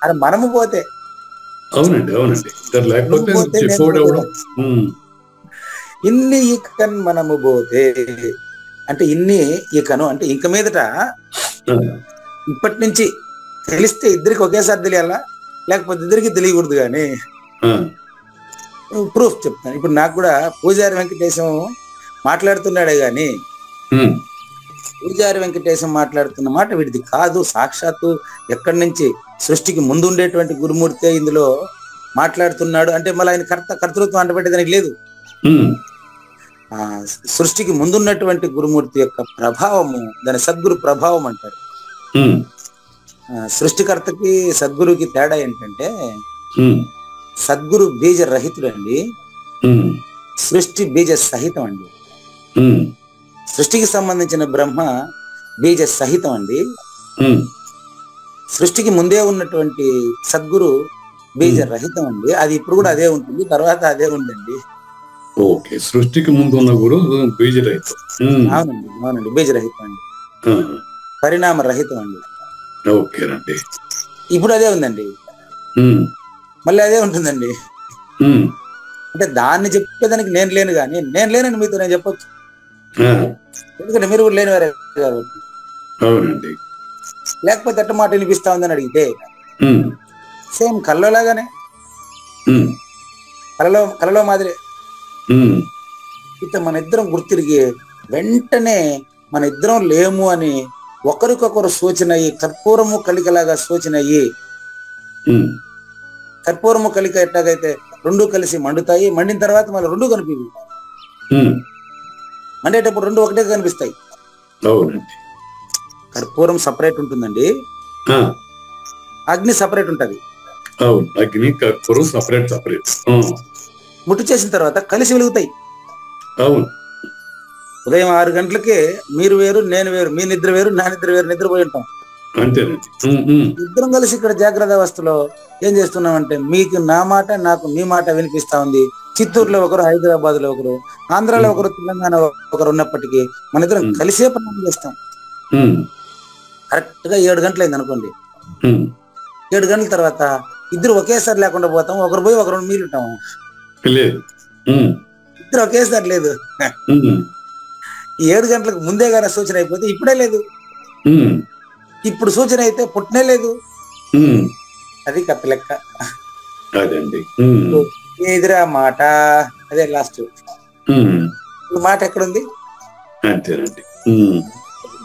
అది మనము పోతే. అవునండి, ఇద్దరు లేకపోతే చెప్పేవాడు ఎవడు? ఇన్ని ఈకన్ మనము పోతే అంటే ఇన్ని ఈకను అంటే ఇంక మీదట ఇప్పటి నుంచి తెలిస్తే ఇద్దరికి ఒకేసారి తెలియాలా, లేకపోతే ఇద్దరికి తెలియకూడదు. కానీ ప్రూఫ్ చెప్తాను. ఇప్పుడు నాకు కూడా పూజారి వెంకటేశం మాట్లాడుతున్నాడే గాని పూజారి వెంకటేశం మాట్లాడుతున్న మాట వీడిది కాదు. సాక్షాత్తు ఎక్కడి నుంచి సృష్టికి ముందు ఉండేటువంటి గురుమూర్తి ఇందులో మాట్లాడుతున్నాడు అంటే మళ్ళీ ఆయన కర్తృత్వం అంటబెట్టేదానికి లేదు. సృష్టికి ముందున్నటువంటి గురుమూర్తి యొక్క ప్రభావము, దాని సద్గురు ప్రభావం అంటారు. సృష్టికర్తకి సద్గురుకి తేడా ఏంటంటే సద్గురు బీజ రహితుడండి, సృష్టి బీజ సహితం అండి. సృష్టికి సంబంధించిన బ్రహ్మ బీజ సహితం అండి. సృష్టికి ముందే ఉన్నటువంటి సద్గురు బీజ రహితం అండి. అది ఇప్పుడు కూడా అదే ఉంటుంది, తర్వాత అదే ఉందండి. ఓకే, సృష్టికి ముందు ఉన్న గురు బీజరహితం. అవునండి, బీజరహితం అండి, పరిణామ రహితం అండి. ఓకే అండి, ఇప్పుడు అదే ఉందండి, మళ్ళీ అదే ఉంటుందండి. అంటే దాన్ని చెప్పేదానికి నేను లేను, కానీ నేను లేనని మీతో నేను చెప్పొచ్చు, ఎందుకంటే మీరు కూడా లేనివారే కాబట్టి. అవునండి, లేకపోతే ఎట్ట మాట వినిపిస్తా ఉందని అడిగితే సేమ్ కళ్ళలాగానే, కలలో మాదిరే. ఇట్లా మన ఇద్దరం గుర్తిరిగి వెంటనే మన ఇద్దరం లేము అని ఒకరికొకరు సూచన అయ్యి, కర్పూరము కలికలాగా సూచన అయ్యి, కర్పూరము కలిక ఎట్లాగైతే రెండు కలిసి మండుతాయి, మండిన తర్వాత మళ్ళీ రెండు కనిపివి, మండేటప్పుడు రెండు ఒకటే కనిపిస్తాయి. కర్పూరం సపరేట్ ఉంటుందండి, అగ్ని సపరేట్ ఉంటది. అగ్ని కర్పూరం సపరేట్. ముట్టు చేసిన తర్వాత కలిసి వెలుగుతాయి. ఉదయం 6 గంటలకే మీరు వేరు నేను వేరు, మీ నిద్ర వేరు నా నిద్ర వేరు, నిద్రపోయి ఉంటాం. అంతేనండి. ఇద్దరం కలిసి ఇక్కడ జాగ్రత్త అవస్థలో ఏం చేస్తున్నామంటే, మీకు నా మాట, నాకు మీ మాట వినిపిస్తా ఉంది. చిత్తూరులో ఒకరు, హైదరాబాద్ లో ఒకరు, ఆంధ్రాలో ఒకరు, తెలంగాణ ఒకరు ఉన్నప్పటికీ మన ఇద్దరం కలిసే ప్రయాణం చేస్తాం. కరెక్ట్ గా 7 గంటలు అయింది అనుకోండి. 7 గంటల తర్వాత ఇద్దరు ఒకేసారి లేకుండా పోతాం. ఒకరు పోయి ఒకరు మిగులుంటాము. ఇద్దరు ఒకేసారి లేదు. 7 గంటలకు ముందే కానీ సూచన అయిపోతే ఇప్పుడే లేదు, ఇప్పుడు సూచన అయితే పుట్టనే లేదు. అది కథ లెక్క. ఎదురా మాట, అదే లాస్ట్ మాట ఎక్కడుంది.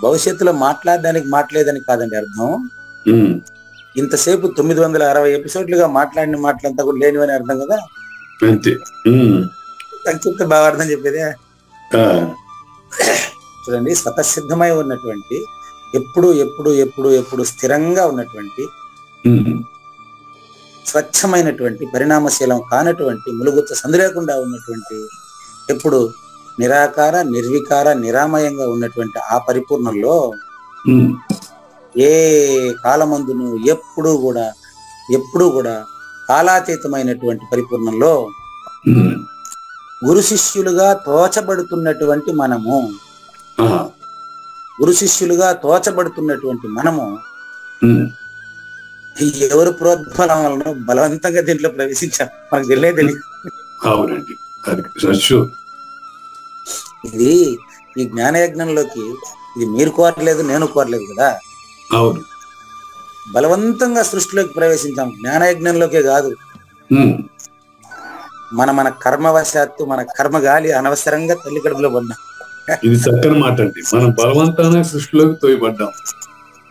భవిష్యత్తులో మాట్లాడడానికి మాట్లాడేదని కాదండి అర్థం. ఇంతసేపు 960 ఎపిసోడ్లుగా మాట్లాడిన మాటలంతా కూడా లేనివని అర్థం కదా. సంక్షిప్త భావార్థం చెప్పేదే. చూడండి, స్వతసిద్ధమై ఉన్నటువంటి, ఎప్పుడు ఎప్పుడు ఎప్పుడు ఎప్పుడు స్థిరంగా ఉన్నటువంటి, స్వచ్ఛమైనటువంటి, పరిణామశీలం కానటువంటి, ములుగుచ్చ సందు లేకుండా ఉన్నటువంటి, ఎప్పుడు నిరాకార, నిర్వికార, నిరామయంగా ఉన్నటువంటి ఆ పరిపూర్ణంలో ఏ కాలమందును ఎప్పుడు కూడా కాలాతీతమైనటువంటి పరిపూర్ణంలో గురు శిష్యులుగా తోచబడుతున్నటువంటి మనము, ఎవరు ప్రోద్బలం వలన బలవంతంగా దీంట్లో ప్రవేశించాం మనకు తెలియదు. ఇది ఈ జ్ఞానయజ్ఞంలోకి ఇది మీరు కోరలేదు, నేను కోరలేదు కదా. బలవంతంగా సృష్టిలోకి ప్రవేశించాం. జ్ఞానయజ్ఞంలోకే కాదు, మన కర్మవశాత్తు, మన కర్మగాలి అనవసరంగా తల్లి కడుపులో పడ్డాం. ఇది చక్కని మాట అండి. మనం బలవంతాన సృష్టిలోకి తోయబడ్డాం.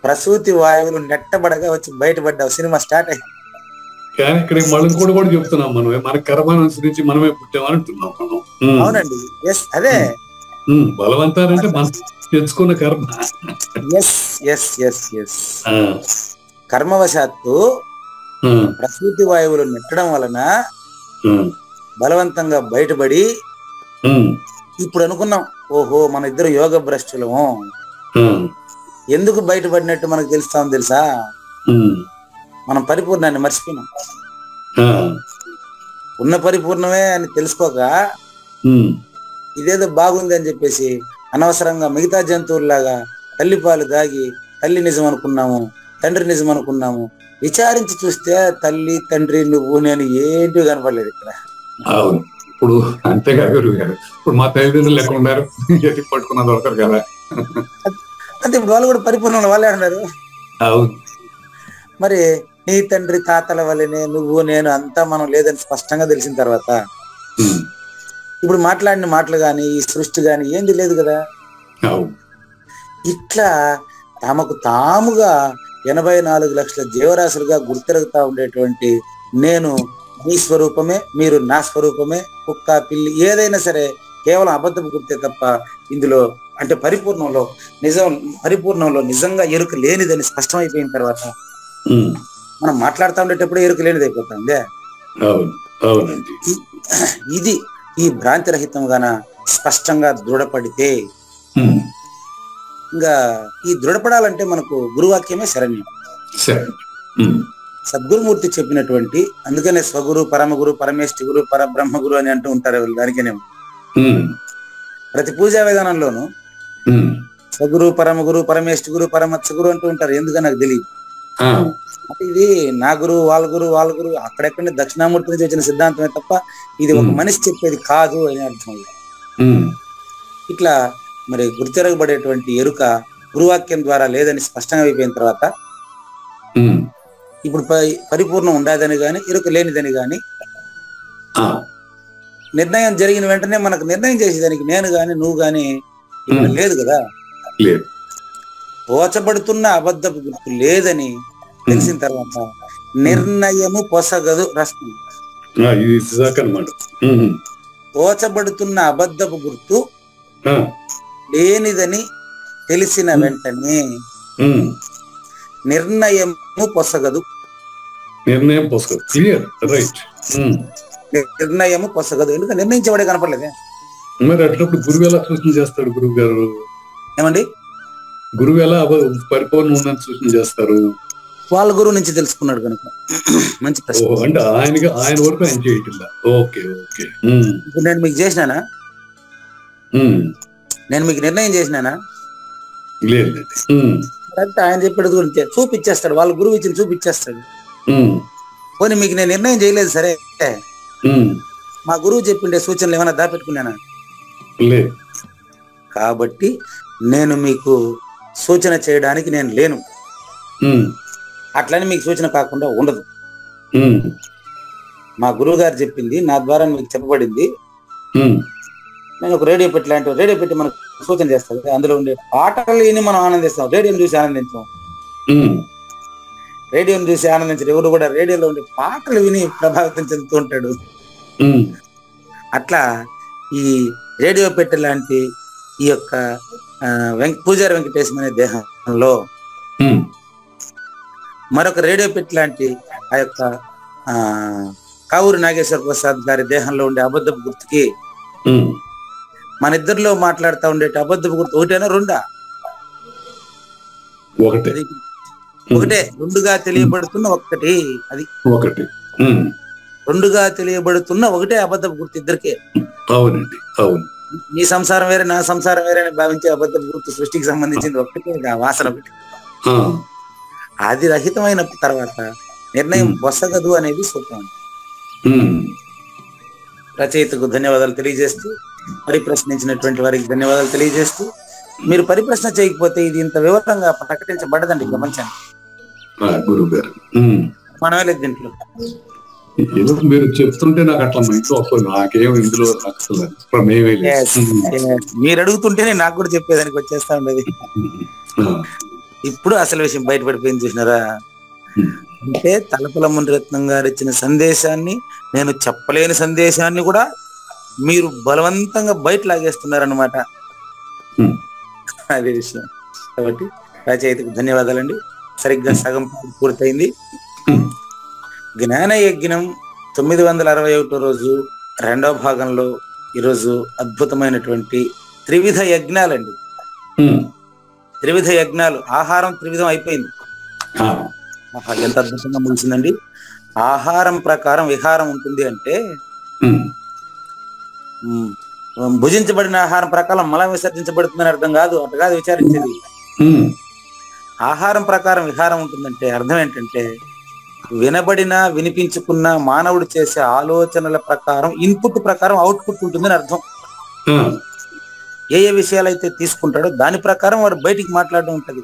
ప్రసూతి వాయువులు నెట్టబడగా వచ్చి బయటపడ్డావు. సినిమా స్టార్ట్ అయ్యి. కానీ ఇక్కడ మనం కూడా చెప్తున్నాం, మనమే మన కర్మను అనుసరించి మనమే పుట్టామని అంటున్నాం మనం. అవునండి, ఎస్, అదే బలవంతానంటే మనం తెచ్చుకున్న కర్మ. కర్మవశాత్తు ప్రసూతి వాయువులు నెట్టడం వలన బలవంతంగా బయటపడి ఇప్పుడు అనుకున్నాం, ఓహో మన ఇద్దరు యోగ భ్రష్టులము. ఎందుకు బయటపడినట్టు మనకు తెలుసా? మనం పరిపూర్ణాన్ని మర్చిపోయినాం. ఉన్న పరిపూర్ణమే అని తెలుసుకోక ఇదేదో బాగుంది అని చెప్పేసి అనవసరంగా మిగతా జంతువుల్లాగా తల్లిపాలు దాగి తల్లి నిజం అనుకున్నాము, తండ్రి నిజం అనుకున్నాము. విచారించి చూస్తే తల్లి, తండ్రి, నువ్వు, నేను ఏంటి కనపడలేదు ఇక్కడ. ఇప్పుడు అంతేకాదు గారు, ఇప్పుడు మా తల్లిదండ్రులు లెక్క ఉన్నారు, ఎత్తి పట్టుకున్న దొరకరు కదా. అంటే ఇప్పుడు వాళ్ళు కూడా పరిపూర్ణ వాళ్ళే అన్నారు. మరి నీ తండ్రి తాతల వల్లనే నువ్వు నేను అంతా మనం లేదని స్పష్టంగా తెలిసిన తర్వాత ఇప్పుడు మాట్లాడిన మాటలు గాని, ఈ సృష్టి గాని ఏంది లేదు కదా. ఇట్లా తమకు తాముగా 84 లక్షల జీవరాశులుగా గుర్తిరుగుతా ఉండేటువంటి నేను మీ స్వరూపమే, మీరు నా స్వరూపమే, కుక్క, పిల్లి ఏదైనా సరే కేవలం అబద్ధపు గుర్తే తప్ప ఇందులో అంటే పరిపూర్ణంలో నిజంగా ఎరుక లేనిదని స్పష్టమైపోయిన తర్వాత మనం మాట్లాడుతూ ఉండేటప్పుడు ఎరుక లేనిది అయిపోతుంది. ఇది ఈ భ్రాంతి రహితంగాన స్పష్టంగా దృఢపడితే, ఇంకా ఈ దృఢపడాలంటే మనకు గురువాక్యమే శరణ్యం. సద్గురుమూర్తి చెప్పినటువంటి, అందుకనే స్వగురు, పరమగురు, పరమేష్టి గురు, పరబ్రహ్మ గురు అని అంటూ ఉంటారు. దానికేనేమో ప్రతి పూజా విధానంలోనూ స్వగురు, పరమగురు, పరమేష్టి గురు, పరమత్స గురు అంటూ ఉంటారు. ఎందుకని నాకు తెలియదు. ఇది నా గురువు, వాళ్ళ గురువు అక్కడెక్కడ దక్షిణామూర్తి నుంచి వచ్చిన సిద్ధాంతమే తప్ప ఇది ఒక మనిషి చెప్పేది కాదు అని అర్థం. ఇట్లా మరి గుర్తిరగబడేటువంటి ఎరుక గురువాక్యం ద్వారా లేదని స్పష్టంగా అయిపోయిన తర్వాత ఇప్పుడు పరిపూర్ణం ఉండదని గాని, ఎరుక లేనిదని గాని నిర్ణయం జరిగిన వెంటనే మనకు నిర్ణయం చేసేదానికి నేను గాని, నువ్వు గాని లేదు కదా. పోచబడుతున్న అబద్ధపు గుర్తు లేదని తెలిసిన తర్వాత నిర్ణయము పొసగదు రాస్తుంది. పోచబడుతున్న అబద్ధపు గుర్తు లేనిదని తెలిసిన వెంటనే నిర్ణయము పొసగదు. నిర్ణయము పొసగదు. ఎందుకంటే నిర్ణయించేవాడే కనపడలేదే. మరి అట్లప్పుడు గురువు ఎలా సూచన చేస్తాడు? గురువు గారు ఏమండి, గురువు ఎలా పరిపూర్ణ ఉందని సూచన చేస్తారు? వాళ్ళ గురువు నుంచి తెలుసుకున్నాడు కనుక. మంచి ప్రశ్న. అంటే ఆయన వరకు ఆయన చేయట్లా. Okay okay. ఇప్పుడు నేను మీకు చేసినానా? నేను మీకు నిర్ణయం చేసినానా? లేదు. అంటే ఆయన చెప్పేది గురించి చూపించేస్తాడు, వాళ్ళ గురువు ఇచ్చిన చూపించేస్తాడు. పోనీ మీకు నేను నిర్ణయం చేయలేదు సరే, మా గురువు చెప్పిండే సూచనలు ఏమైనా దాపెట్టుకున్నానా? లేదు. కాబట్టి నేను మీకు సూచన చేయడానికి నేను లేను. అట్లని మీకు సూచన కాకుండా ఉండదు. మా గురువు గారు చెప్పింది నా ద్వారా మీకు చెప్పబడింది. నేను ఒక రేడియో పెట్టి మనకు సూచన చేస్తాడు. అందులో ఉండే పాటలు విని మనం ఆనందిస్తాం, రేడియోని చూసి ఆనందించాం. రేడియోని చూసి ఆనందించారు ఎవరు కూడా రేడియోలో ఉండే పాటలు విని ప్రభావితం చెందుతూ ఉంటాడు. అట్లా ఈ రేడియో పెట్టె లాంటి ఈ యొక్క పూజారి వెంకటేశం అనే దేహంలో మరొక రేడియో పెట్టి లాంటి ఆ యొక్క కావూరి నాగేశ్వర ప్రసాద్ గారి దేహంలో ఉండే అబద్ధపు గుర్తుకి మన ఇద్దరిలో మాట్లాడుతూ ఉండేటి అబద్ధపు గుర్తు ఒకటేనా రెండా? ఒకటే. రెండుగా తెలియబడుతున్న ఒక్కటి. అది ఒకటి. రెండుగా తెలియబడుతున్న ఒకటే అబద్ధపు గుర్తు ఇద్దరికే. అవునండి, అవును. నీ సంసారం వేరే నా సంసారం వేరే అని భావించే అబద్ధపు గుర్తు సృష్టికి సంబంధించింది ఒక్కటే, వాసన ఒకటి. అది రహితమైన తర్వాత నిర్ణయం వసగదు అనేది సూత్రం. రచయితకు ధన్యవాదాలు తెలియజేస్తూ, పరిప్రశ్నించినటువంటి వారికి ధన్యవాదాలు తెలియజేస్తూ, మీరు పరిప్రశ్న చేయకపోతే ఇది ఇంత వివరంగా ప్రకటించబడదండి ప్రపంచానికి. మనమే లేదు దీంట్లో. ఏదో మీరు చెప్తుంటే నాకు అట్లా మైండ్లో వస్తుంది, నాకేం ఇందులో మీరు అడుగుతుంటేనే నాకు కూడా చెప్పేదానికి వచ్చేస్తా ఉండేది. ఇప్పుడు అసలు విషయం బయటపడిపోయింది చూసినారా? అంటే తలపల మునిరత్నం గారు ఇచ్చిన సందేశాన్ని, నేను చెప్పలేని సందేశాన్ని కూడా మీరు బలవంతంగా బయట లాగేస్తున్నారన్నమాట. అదే విషయం. కాబట్టి రచయితకు ధన్యవాదాలండి. సరిగ్గా సగం పూర్తయింది. జ్ఞాన యజ్ఞం 961 రోజు రెండవ భాగంలో ఈరోజు అద్భుతమైనటువంటి త్రివిధ యజ్ఞాలండి. త్రివిధ యజ్ఞాలు. ఆహారం త్రివిధం అయిపోయింది. ఎంత అద్భుతంగా ముగిసిందండి. ఆహారం ప్రకారం విహారం ఉంటుంది అంటే భుజించబడిన ఆహారం ప్రకారం మలం విసర్జించబడుతుందని అర్థం కాదు. అటు కాదు విచారించేది. ఆహారం ప్రకారం విహారం ఉంటుందంటే అర్థం ఏంటంటే వినబడిన వినిపించుకున్న మానవుడు చేసే ఆలోచనల ప్రకారం ఇన్పుట్ ప్రకారం అవుట్పుట్ ఉంటుందని అర్థం. ఏ ఏ విషయాలైతే తీసుకుంటాడో దాని ప్రకారం వాడు బయటికి మాట్లాడడం ఉంటది.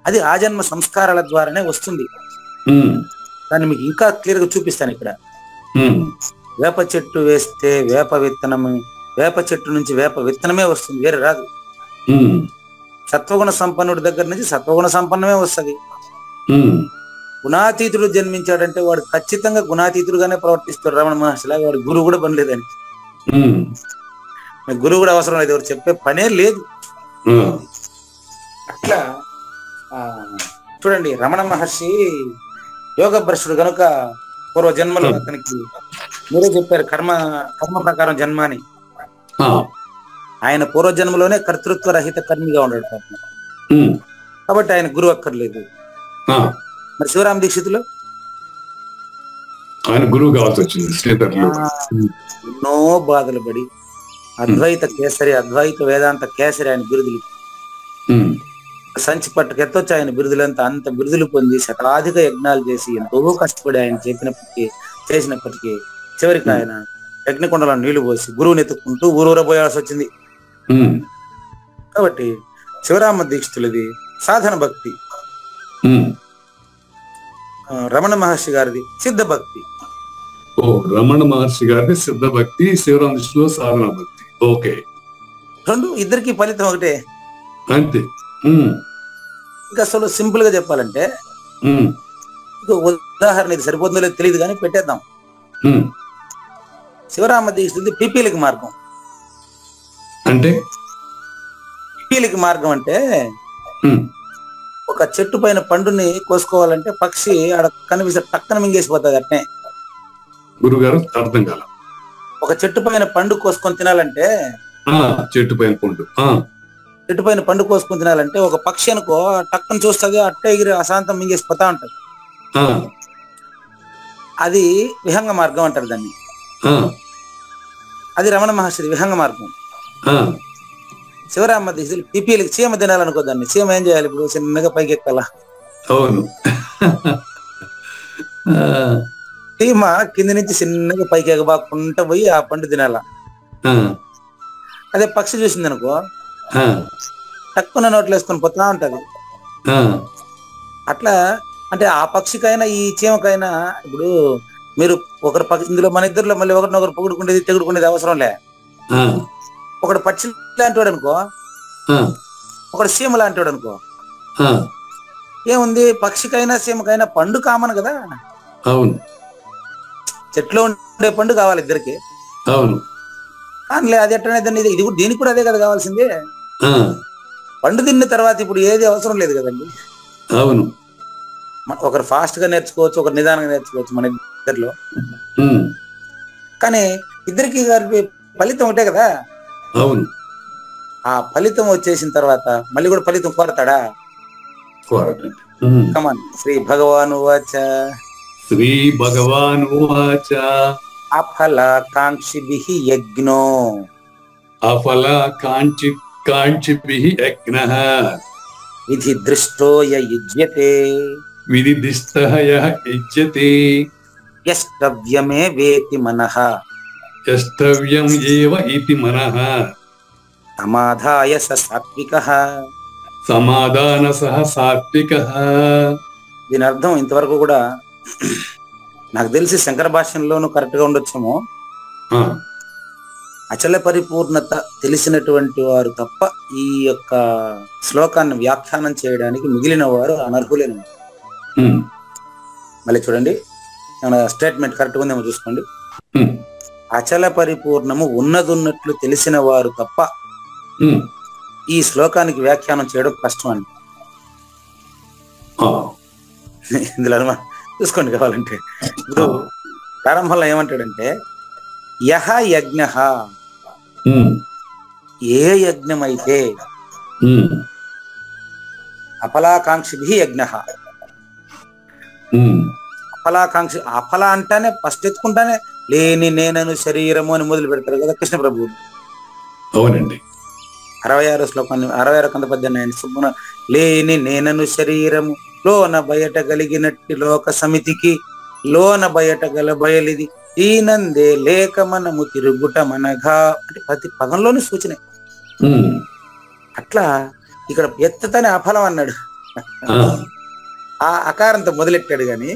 అది ఆజన్మ సంస్కారాల ద్వారానే వస్తుంది. దాన్ని మీకు ఇంకా క్లియర్ గా చూపిస్తాను ఇక్కడ. వేప చెట్టు వేస్తే వేప విత్తనము, వేప చెట్టు నుంచి వేప విత్తనమే వస్తుంది, వేరే రాదు. సత్వగుణ సంపన్నుడి దగ్గర నుంచి సత్వగుణ సంపన్నమే వస్తుంది. గుణాతీతుడు జన్మించాడంటే వాడు ఖచ్చితంగా గుణాతీతుడుగానే ప్రవర్తిస్తాడు. రమణ మహర్షిలాగా వాడు గురువు కూడా పని లేదని. గురువు కూడా అవసరం లేదు, ఎవరు చెప్పే పనే లేదు. అట్లా చూడండి, రమణ మహర్షి యోగ భ్రష్టుడు కనుక పూర్వ జన్మలో అతనికి మీరే చెప్పారు కర్మ ప్రకారం జన్మ అని. ఆయన పూర్వజన్మలోనే కర్తృత్వ రహిత కర్మిగా ఉన్నాడు కాబట్టి ఆయన గురువు అక్కర్లేదు. మరి శివరామ దీక్షితులు ఆయన గురువు కావాల్సి వచ్చింది. ఎన్నో బాధలు పడి అద్వైత కేసరి, అద్వైత వేదాంత కేసరి ఆయన బిరుదులు. సంచి పట్టుకు ఎత్తొచ్చు ఆయన బిరుదులంతా. అంత బిరుదులు పొంది శతాధిక యజ్ఞాలు చేసి ఎంతో కష్టపడి ఆయన చేసినప్పటికీ చివరికి ఆయన యజ్ఞకొండలో నీళ్లు పోసి గురువుని ఎత్తుకుంటూ ఊరూర పోయాల్సి వచ్చింది. కాబట్టి శివరామ దీక్షితులది సాధన భక్తి, రమణ మహర్షి గారిది సిద్ధ భక్తి. రమణ మహర్షి గారిది సిద్ధ భక్తి, శివరామ దీక్షితులు సాధన భక్తి. ఓకే, రెండు ఇద్దరికి ఫలితం ఒకటే అంతే. ఇంకా అసలు సింపుల్ గా చెప్పాలంటే ఉదాహరణ, ఇది సరిపోతుందో లేదు తెలియదు కానీ పెట్టేద్దాం. శివరామ దీక్షితులది పిపీలికి మార్గం. అంటే పిపీలికి మార్గం అంటే ఒక చెట్టు పైన పండుని కోసుకోవాలంటే పక్షి ఆడ కనిపిస్తే పక్కన మింగేసిపోతుంది. అట్నే గురుగారు అర్థం కాల. ఒక చెట్టు పైన పండు కోసుకొని తినాలంటే చెట్టు పైన పండు చెట్టు పైన పండు కోసుకుని తినాలంటే ఒక పక్షి అనుకో టక్కుని చూస్తుంది, అట్ట ఎగిరి అశాంతం మింగేసి పోతా ఉంటది. ఆ, అది విహంగ మార్గం అంటారు దాన్ని. ఆ, అది రమణ మహర్షి విహంగ మార్గం. ఆ, శివరామ దీక్షలు పిపిఎలకి చీమ తినాలనుకో దాన్ని, చీమ ఏం చేయాలి ఇప్పుడు? చిన్నగా పైకి ఎక్కాలా. అవును. ఆ, చీమ కింది నుంచి చిన్నగా పైకి ఎగబాకుంటా పోయి ఆ పండు తినాల. ఆ, అదే పక్షి చూసింది అనుకో ఆ, తక్కువ నోట్లు వేసుకొని పోతా ఉంటది. ఆ, అట్లా అంటే ఆ పక్షికైనా ఈ చీమకైనా ఇప్పుడు మీరు ఒకరి పక్షి ఇందులో మన ఇద్దరులో మళ్ళీ ఒకరినొకరు పొగుడుకునేది తెగుడుకునేది అవసరం లే. ఆ, ఒకడు పక్షి లాంటి వాడు అనుకో, ఆ, ఒకడు సీమ లాంటి వాడు అనుకో, ఆ, ఏముంది పక్షికైనా సీమకైనా పండు కామన్ కదా. అవును. చెట్లో ఉండే పండు కావాలి ఇద్దరికి. అవును. కానీ అది ఎట్టనేది ఇది కూడా దీనికి కూడా అదే కదా కావాల్సింది. ఆ, పండు తిన్న తర్వాత ఇప్పుడు ఏది అవసరం లేదు కదండి. అవును. ఒకరు ఫాస్ట్ గా నేర్చుకోవచ్చు, ఒకరు నిదానంగా నేర్చుకోవచ్చు మన ఇద్దరిలో. ఉమ్, కానీ ఇద్దరికి ఫలితం ఒకటే కదా. అవును. ఆ ఫలితం వచ్చేసిన తర్వాత మళ్ళీ కూడా ఫలితం కోరతాడా? ఉమ్. కమాన్. శ్రీ భగవాను వాచ శ్రీ భగవానువాచ అఫలాకాంక్షిభిః యజ్ఞో అఫలాకాంక్షిభిః యజ్ఞః విధి దృష్టో యుజ్యతే విదిదిష్టః యః యుజ్యతే యష్టవ్యమే వేతి మనః యష్టవ్యం ఏవ ఇతి మనః సమాధాయ స సాత్వికః. సమాధాన సహ సాత్వికః. దీని అర్థం ఇంతవరకు కూడా నాకు తెలిసి శంకర భాష్యంలోనూ కరెక్ట్ గా ఉండొచ్చేమో. ఆ, అచల పరిపూర్ణత తెలిసినటువంటి వారు తప్ప ఈ యొక్క శ్లోకాన్ని వ్యాఖ్యానం చేయడానికి మిగిలిన వారు అనర్హులేను. ఉమ్, మళ్ళీ చూడండి, స్టేట్మెంట్ కరెక్ట్ గా ఉందేమో చూసుకోండి. ఉమ్, అచల పరిపూర్ణము ఉన్నదున్నట్లు తెలిసిన వారు తప్ప ఉమ్, ఈ శ్లోకానికి వ్యాఖ్యానం చేయడం కష్టం అండి. ఆ, ఇందులో చూసుకోండి కావాలంటే. ఇప్పుడు ప్రారంభంలో ఏమంటాడంటే యహ యజ్ఞ, ఉమ్, ఏ యజ్ఞం అయితే ఉమ్, అఫలాకాంక్షిభిః యజ్ఞ. ఉమ్, అఫలాకాంక్ష, అఫల అంటానే ఫస్ట్ ఎత్తుకుంటానే లేని నేనను శరీరము అని మొదలు పెడతారు కదా కృష్ణ ప్రభువు. అవునండి. 66 శ్లోకాన్ని 66 కంద పద్యాన్ని సుబ్బున లేని నేనను శరీరము లోన బయట కలిగినట్టి లోక సమితికి లోన బయట గల బయలిది ఈనందే లేక మనము తిరుగుట మనగా అంటే ప్రతి పదంలోని సూచన. ఉమ్, అట్లా ఇక్కడ ఎత్తతనే అఫలం అన్నాడు. ఆ, ఆ అకారంతో మొదలెట్టాడు గాని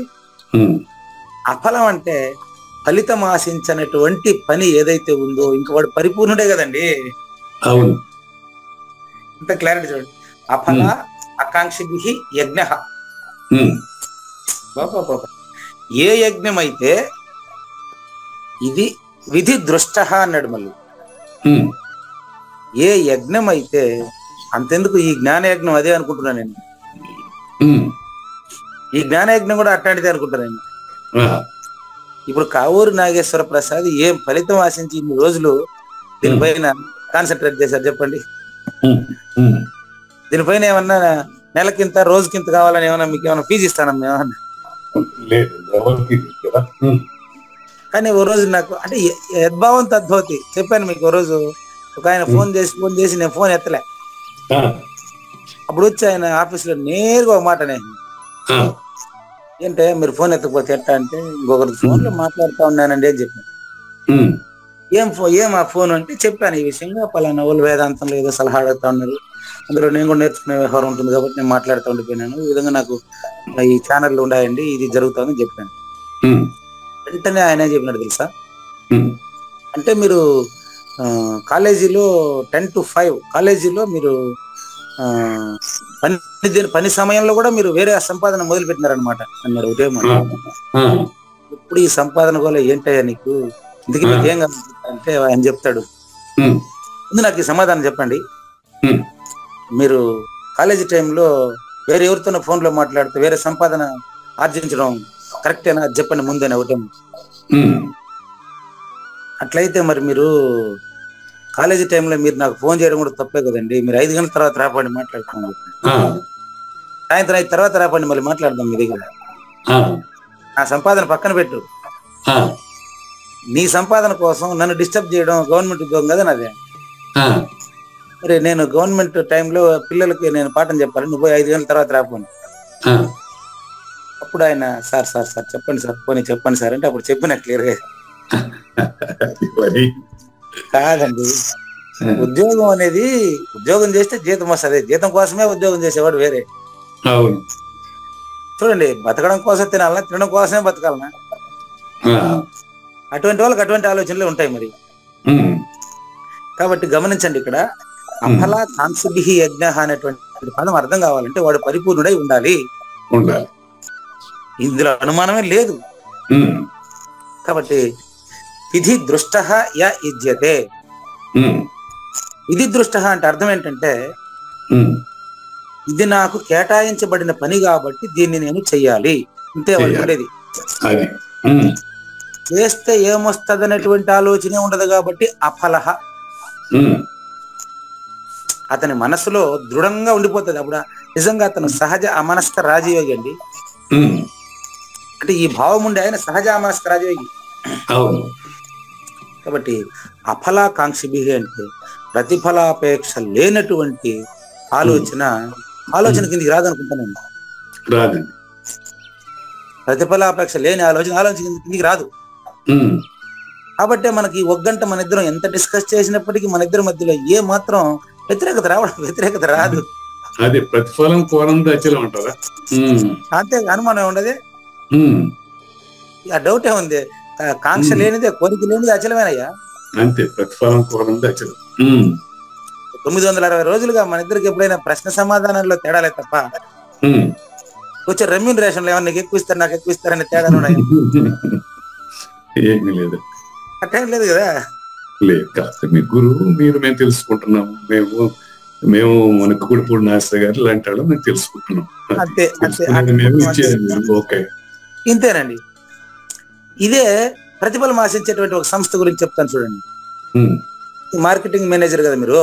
ఉమ్, అఫలం అంటే ఫలితం ఆశించినటువంటి పని ఏదైతే ఉందో ఇంక వాడు పరిపూర్ణుడే కదండి. అవును. ఇంత క్లారిటీ చూడండి. అఫల ఆకాంక్షిభిః యజ్ఞ. ఉమ్, ఏ యజ్ఞం అయితే ఇది విధి దృష్ట అన్నాడు. మళ్ళీ ఉమ్, ఏ యజ్ఞం అయితే, అంతెందుకు ఈ జ్ఞాన యజ్ఞం అదే అనుకుంటున్నాను నేను. ఉమ్, ఈ జ్ఞాన యజ్ఞం కూడా అట్లాంటిదే అనుకుంటున్నాను నేను. ఆ, ఇప్పుడు కావూరు నాగేశ్వర ప్రసాద్ ఏం ఫలితం ఆశించి ఇన్ని రోజులు దీనిపైన కాన్సన్ట్రేట్ చేశారు చెప్పండి. ఉమ్, ఉమ్, దీనిపైన ఏమన్నా నెలకింత రోజుకింత కావాలని ఏమన్నా మీకు ఏమన్నా ఫీజు ఇస్తాను ఏమన్నా? లేదు, ఎవరికి కదా. ఉమ్, కానీ ఓ రోజు నాకు అంటే యద్భావం తద్భవతి చెప్పాను మీకు. ఓ రోజు ఒక ఆయన ఫోన్ చేసి నేను ఫోన్ ఎత్తలే. ఆ, అప్పుడు వచ్చి ఆయన ఆఫీస్ లో నేరుగా ఒక మాట నేను, ఆ, ఏంటే మీరు ఫోన్ ఎత్తకపోతే ఎట్టా అంటే, ఇంకొకరి ఫోన్ లో మాట్లాడుతా ఉన్నానండి అని చెప్పాను. ఉమ్, ఏం ఆ ఫోన్ అంటే చెప్పాను ఈ విషయంగా, పలానా వాళ్ళు వేదాంతంలో ఏదో సలహా అడుగుతా ఉన్నారు, అందులో నేను కూడా నేర్చుకునే వ్యవహారం ఉంటుంది కాబట్టి నేను మాట్లాడుతూ ఉండిపోయినాను. ఈ విధంగా నాకు ఈ ఛానళ్ళు ఉన్నాయండి, ఇది జరుగుతుందని చెప్పాను. ఉమ్, వెంటనే ఆయన ఏం చెప్పినాడు తెలుసా? ఉమ్, అంటే మీరు కాలేజీలో 10 to 5 కాలేజీలో మీరు పని సమయంలో కూడా మీరు వేరే సంపాదన మొదలు పెట్టినారనమాట అన్నాడు. ఒకటే మాట. ఆ, ఇప్పుడు ఈ సంపాదన కూడా ఏంటయ్యా నీకు, ఇందుకు మీకు ఏం కావాలి అంటే ఆయన చెప్తాడు, ఉమ్, ముందు నాకు ఈ సమాధానం చెప్పండి, ఉమ్, మీరు కాలేజీ టైంలో వేరే ఎవరితోనో ఫోన్లో మాట్లాడుతూ వేరే సంపాదన ఆర్జించడం కరెక్టేనా అది చెప్పండి ముందేనా ఒకటే. ఉమ్, అట్లయితే మరి మీరు కాలేజీ టైంలో మీరు నాకు ఫోన్ చేయడం కూడా తప్పే కదండి. మీరు 5 గంటల తర్వాత రాపండి మాట్లాడుకోండి, సాయంత్రం 5 తర్వాత రాపండి మళ్ళీ మాట్లాడదాం మీ దగ్గర. నా సంపాదన పక్కన పెట్టు, నీ సంపాదన కోసం నన్ను డిస్టర్బ్ చేయడం గవర్నమెంట్ ఉద్యోగం కదా నాదే. మరి నేను గవర్నమెంట్ టైంలో పిల్లలకి నేను పాఠం చెప్పాలి, నువ్వు 5 గంటల తర్వాత రాపోను. అప్పుడు ఆయన సార్ సార్ సార్ చెప్పండి సార్, పోనీ చెప్పండి సార్ అంటే అప్పుడు చెప్పిన క్లియర్గా. కాదండి, ఉద్యోగం అనేది ఉద్యోగం చేస్తే జీతం వస్తుంది, జీతం కోసమే ఉద్యోగం చేసేవాడు వేరే. చూడండి, బతకడం కోసం తినాలన్నా, తినడం కోసమే బతకాలన్నా, అటువంటి వాళ్ళకి అటువంటి ఆలోచనలు ఉంటాయి మరి. కాబట్టి గమనించండి, ఇక్కడ అఫలా కాంక్షిభిః యజ్ఞః అనేటువంటి పదం అర్థం కావాలంటే వాడు పరిపూర్ణుడై ఉండాలి. ఇందులో అనుమానమే లేదు. కాబట్టి విధి దృష్టః య యుజ్యతే. విధి దృష్టః అంటే అర్థం ఏంటంటే ఇది నాకు కేటాయించబడిన పని కాబట్టి దీన్ని నేను చెయ్యాలి అంతే వాడికి ఉండేది. చేస్తే ఏమొస్తుంది అనేటువంటి ఆలోచనే ఉండదు కాబట్టి అఫలః అతని మనసులో దృఢంగా ఉండిపోతుంది. అప్పుడు నిజంగా అతను సహజ అమనస్క రాజయోగి అండి. అంటే ఈ భావం ఉండే ఆయన సహజ అమనస్క రాజయోగి. కాబట్టి అఫలాకాంక్షిభిః అంటే ప్రతిఫలాపేక్ష లేనటువంటి ఆలోచన కిందికి రాదనుకుంటానండి. రాదండి. ప్రతిఫలాపేక్ష లేని ఆలోచన కిందికి రాదు. కాబట్టి మనకి ఒగ్గంట మన ఇద్దరం ఎంత డిస్కస్ చేసినప్పటికీ మన ఇద్దరి మధ్యలో ఏ మాత్రం వ్యతిరేకత రాదు. అదే ప్రతిఫలం కోరంది అచలం అంటారా? అంతే, అనుమానం ఉండదు. ఆ డౌట్ ఏముంది? కాంక్ష లేనిదే, కోరిక లేనిది అచలమేనయ్యా. అంతే, ప్రతిఫలం కోరంది అచలం. 960 రోజులుగా మన ఇద్దరికి ఎప్పుడైనా ప్రశ్న సమాధానంలో తేడాలే తప్ప వచ్చే రెమ్యూనరేషన్ లో ఏమన్నా నీకు ఎక్కువ ఇస్తారు నాకు ఎక్కువ ఇస్తారనే తేడాలు ఉన్నాయి. ఏమీ లేదు, అట్టేం లేదు కదా. లేదు కాదు, మీ గురువు మీరు మేము తెలుసుకుంటున్నాము. మేము మన కుడిపూడి నాగేశ్వర గారు లాంటి వాళ్ళు మేము తెలుసుకుంటున్నాం. ఓకే, ఇంతేనండి. ఇదే ప్రతిఫలం ఆశించేటువంటి ఒక సంస్థ గురించి చెప్తాను చూడండి. మార్కెటింగ్ మేనేజర్ కదా మీరు,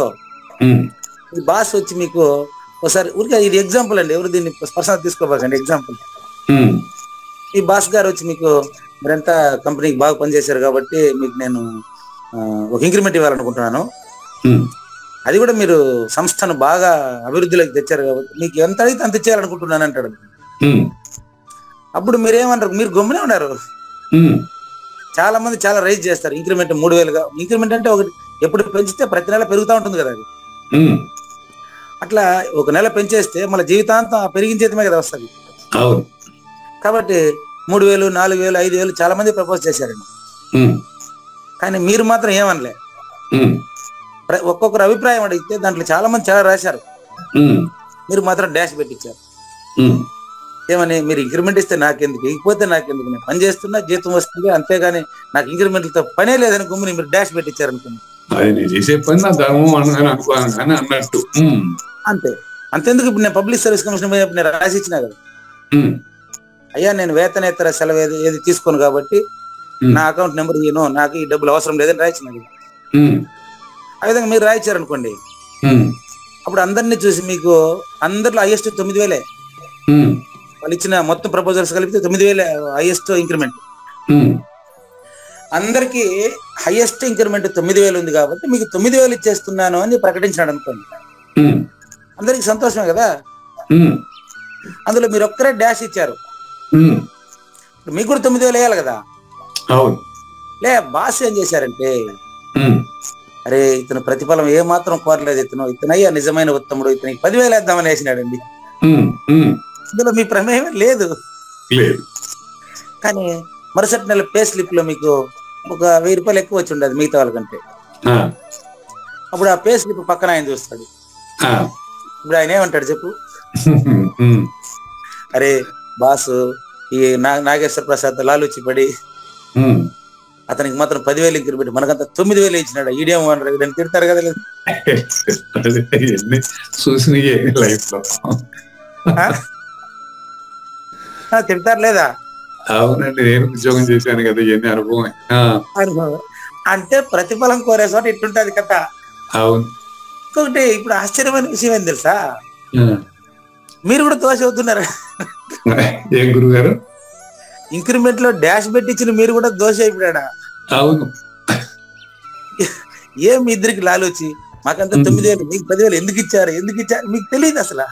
ఈ బాస్ వచ్చి మీకు ఒకసారి ఊరికే, ఇది ఎగ్జాంపుల్ అండి, ఎవరు దీన్ని పర్సనల్ తీసుకోబాకండి, ఎగ్జాంపుల్. ఈ బాస్ గారు వచ్చి మీకు మీరంతా కంపెనీకి బాగా పనిచేశారు కాబట్టి మీకు నేను ఒక ఇంక్రిమెంట్ ఇవ్వాలనుకుంటున్నాను, అది కూడా మీరు సంస్థను బాగా అభివృద్ధిలోకి తెచ్చారు కాబట్టి మీకు ఎంత అడిగితే అంత ఇచ్చేయాలనుకుంటున్నాను అంటాడు. అప్పుడు మీరేమన్నారు? మీరు గమ్మునే ఉన్నారు. చాలా మంది చాలా రైజ్ చేస్తారు ఇంక్రిమెంట్ 3000గా. ఇంక్రిమెంట్ అంటే ఒకటి ఎప్పుడు పెంచితే ప్రతి నెల పెరుగుతూ ఉంటుంది కదా అది. అట్లా ఒక నెల పెంచేస్తే మన జీవితాంతం పెరిగిన జీతమే కదా వస్తుంది. కాబట్టి 3000, 4000, 5000 చాలా మంది ప్రపోజ్ చేశారండి. కానీ మీరు మాత్రం ఏమనలే. ఒక్కొక్కరు అభిప్రాయం అడిగితే దాంట్లో చాలా మంది చాలా రాశారు, మీరు మాత్రం డాష్ పెట్టించారు. ఏమని? మీరు ఇంక్రిమెంట్ ఇస్తే నాకెందుకు, ఇకపోతే నాకెందుకు, నేను పని చేస్తున్నా జీతం వస్తుంది అంతేగాని నాకు ఇంక్రిమెంట్లతో పనే లేదని గుమ్మిని మీరు డాష్ పెట్టించారు అనుకోండి. అంతే. అంతెందుకు, ఇప్పుడు నేను పబ్లిక్ సర్వీస్ కమిషన్ నేను రాసి ఇచ్చినా కదా, అయ్యా నేను వేతనేతర సెలవు ఏది తీసుకోను కాబట్టి నా అకౌంట్ నెంబర్ ఇయ్యను, నాకు ఈ డబ్బులు అవసరం లేదని రాయించినది. ఆ విధంగా మీరు రాయించారు అనుకోండి, అప్పుడు అందరినీ చూసి మీకు అందరిలో హైయెస్ట్ 9000. వాళ్ళు ఇచ్చిన మొత్తం ప్రపోజల్స్ కలిపితే 9000 హైయెస్ట్ ఇంక్రిమెంట్. అందరికి హైయెస్ట్ ఇంక్రిమెంట్ 9000 ఉంది కాబట్టి మీకు 9000 ఇచ్చేస్తున్నాను అని ప్రకటించినాడు అనుకోండి, అందరికి సంతోషమే కదా. అందులో మీరు ఒక్కరే డాష్ ఇచ్చారు, మీకు కూడా 9000 వేయాలి కదా. లే, బాస్ ఏం చేశారంటే, అరే ఇతను ప్రతిఫలం ఏ మాత్రం కోరలేదు, ఇతనయ్యా నిజమైన ఉత్తముడు, ఇతనికి 10,000 వేద్దామని వేసినాడండి. ఇందులో మీ ప్రమేయం లేదు. కానీ మరుసటి నెల పే స్లిప్ లో మీకు ఒక 1000 రూపాయలు ఎక్కువ వచ్చి ఉండదు మిగతా వాళ్ళకంటే. అప్పుడు ఆ పే స్లిప్ పక్కన ఆయన చూస్తాడు. ఇప్పుడు ఆయన ఏమంటాడు చెప్పు? అరే బాసు ఈ నాగేశ్వర ప్రసాద్ లాలూచి పడి అతనికి మాత్రం 10,000 ఇంక్రిమెంట్, మనకంతా 9,000 ఇచ్చినాడు, ఈడేమో అన్నారు, దాన్ని తిడతారు కదా. తిడతారు లేదా? అవునండి, నేను ఉద్యోగం చేశాను కదా, ఇవన్నీ అనుభవం. అంటే ప్రతిఫలం కోరే చోట ఇట్టుంటది కదా. అవును. ఇంకొకటి ఇప్పుడు ఆశ్చర్యమైన విషయం ఏం తెలుసా, ఆ. మీరు కూడా దోష అవుతున్నారు. ఏం గురువు గారు? ఇంక్రిమెంట్ లో డాష్ పెట్టించిన మీరు కూడా దోష అయిపోయాడా? అవును. ఏం మీ ఇద్దరికి లాలోచి, మాకంతా 9,000 మీకు 10,000 ఎందుకు ఇచ్చారు మీకు తెలియదు అసలు.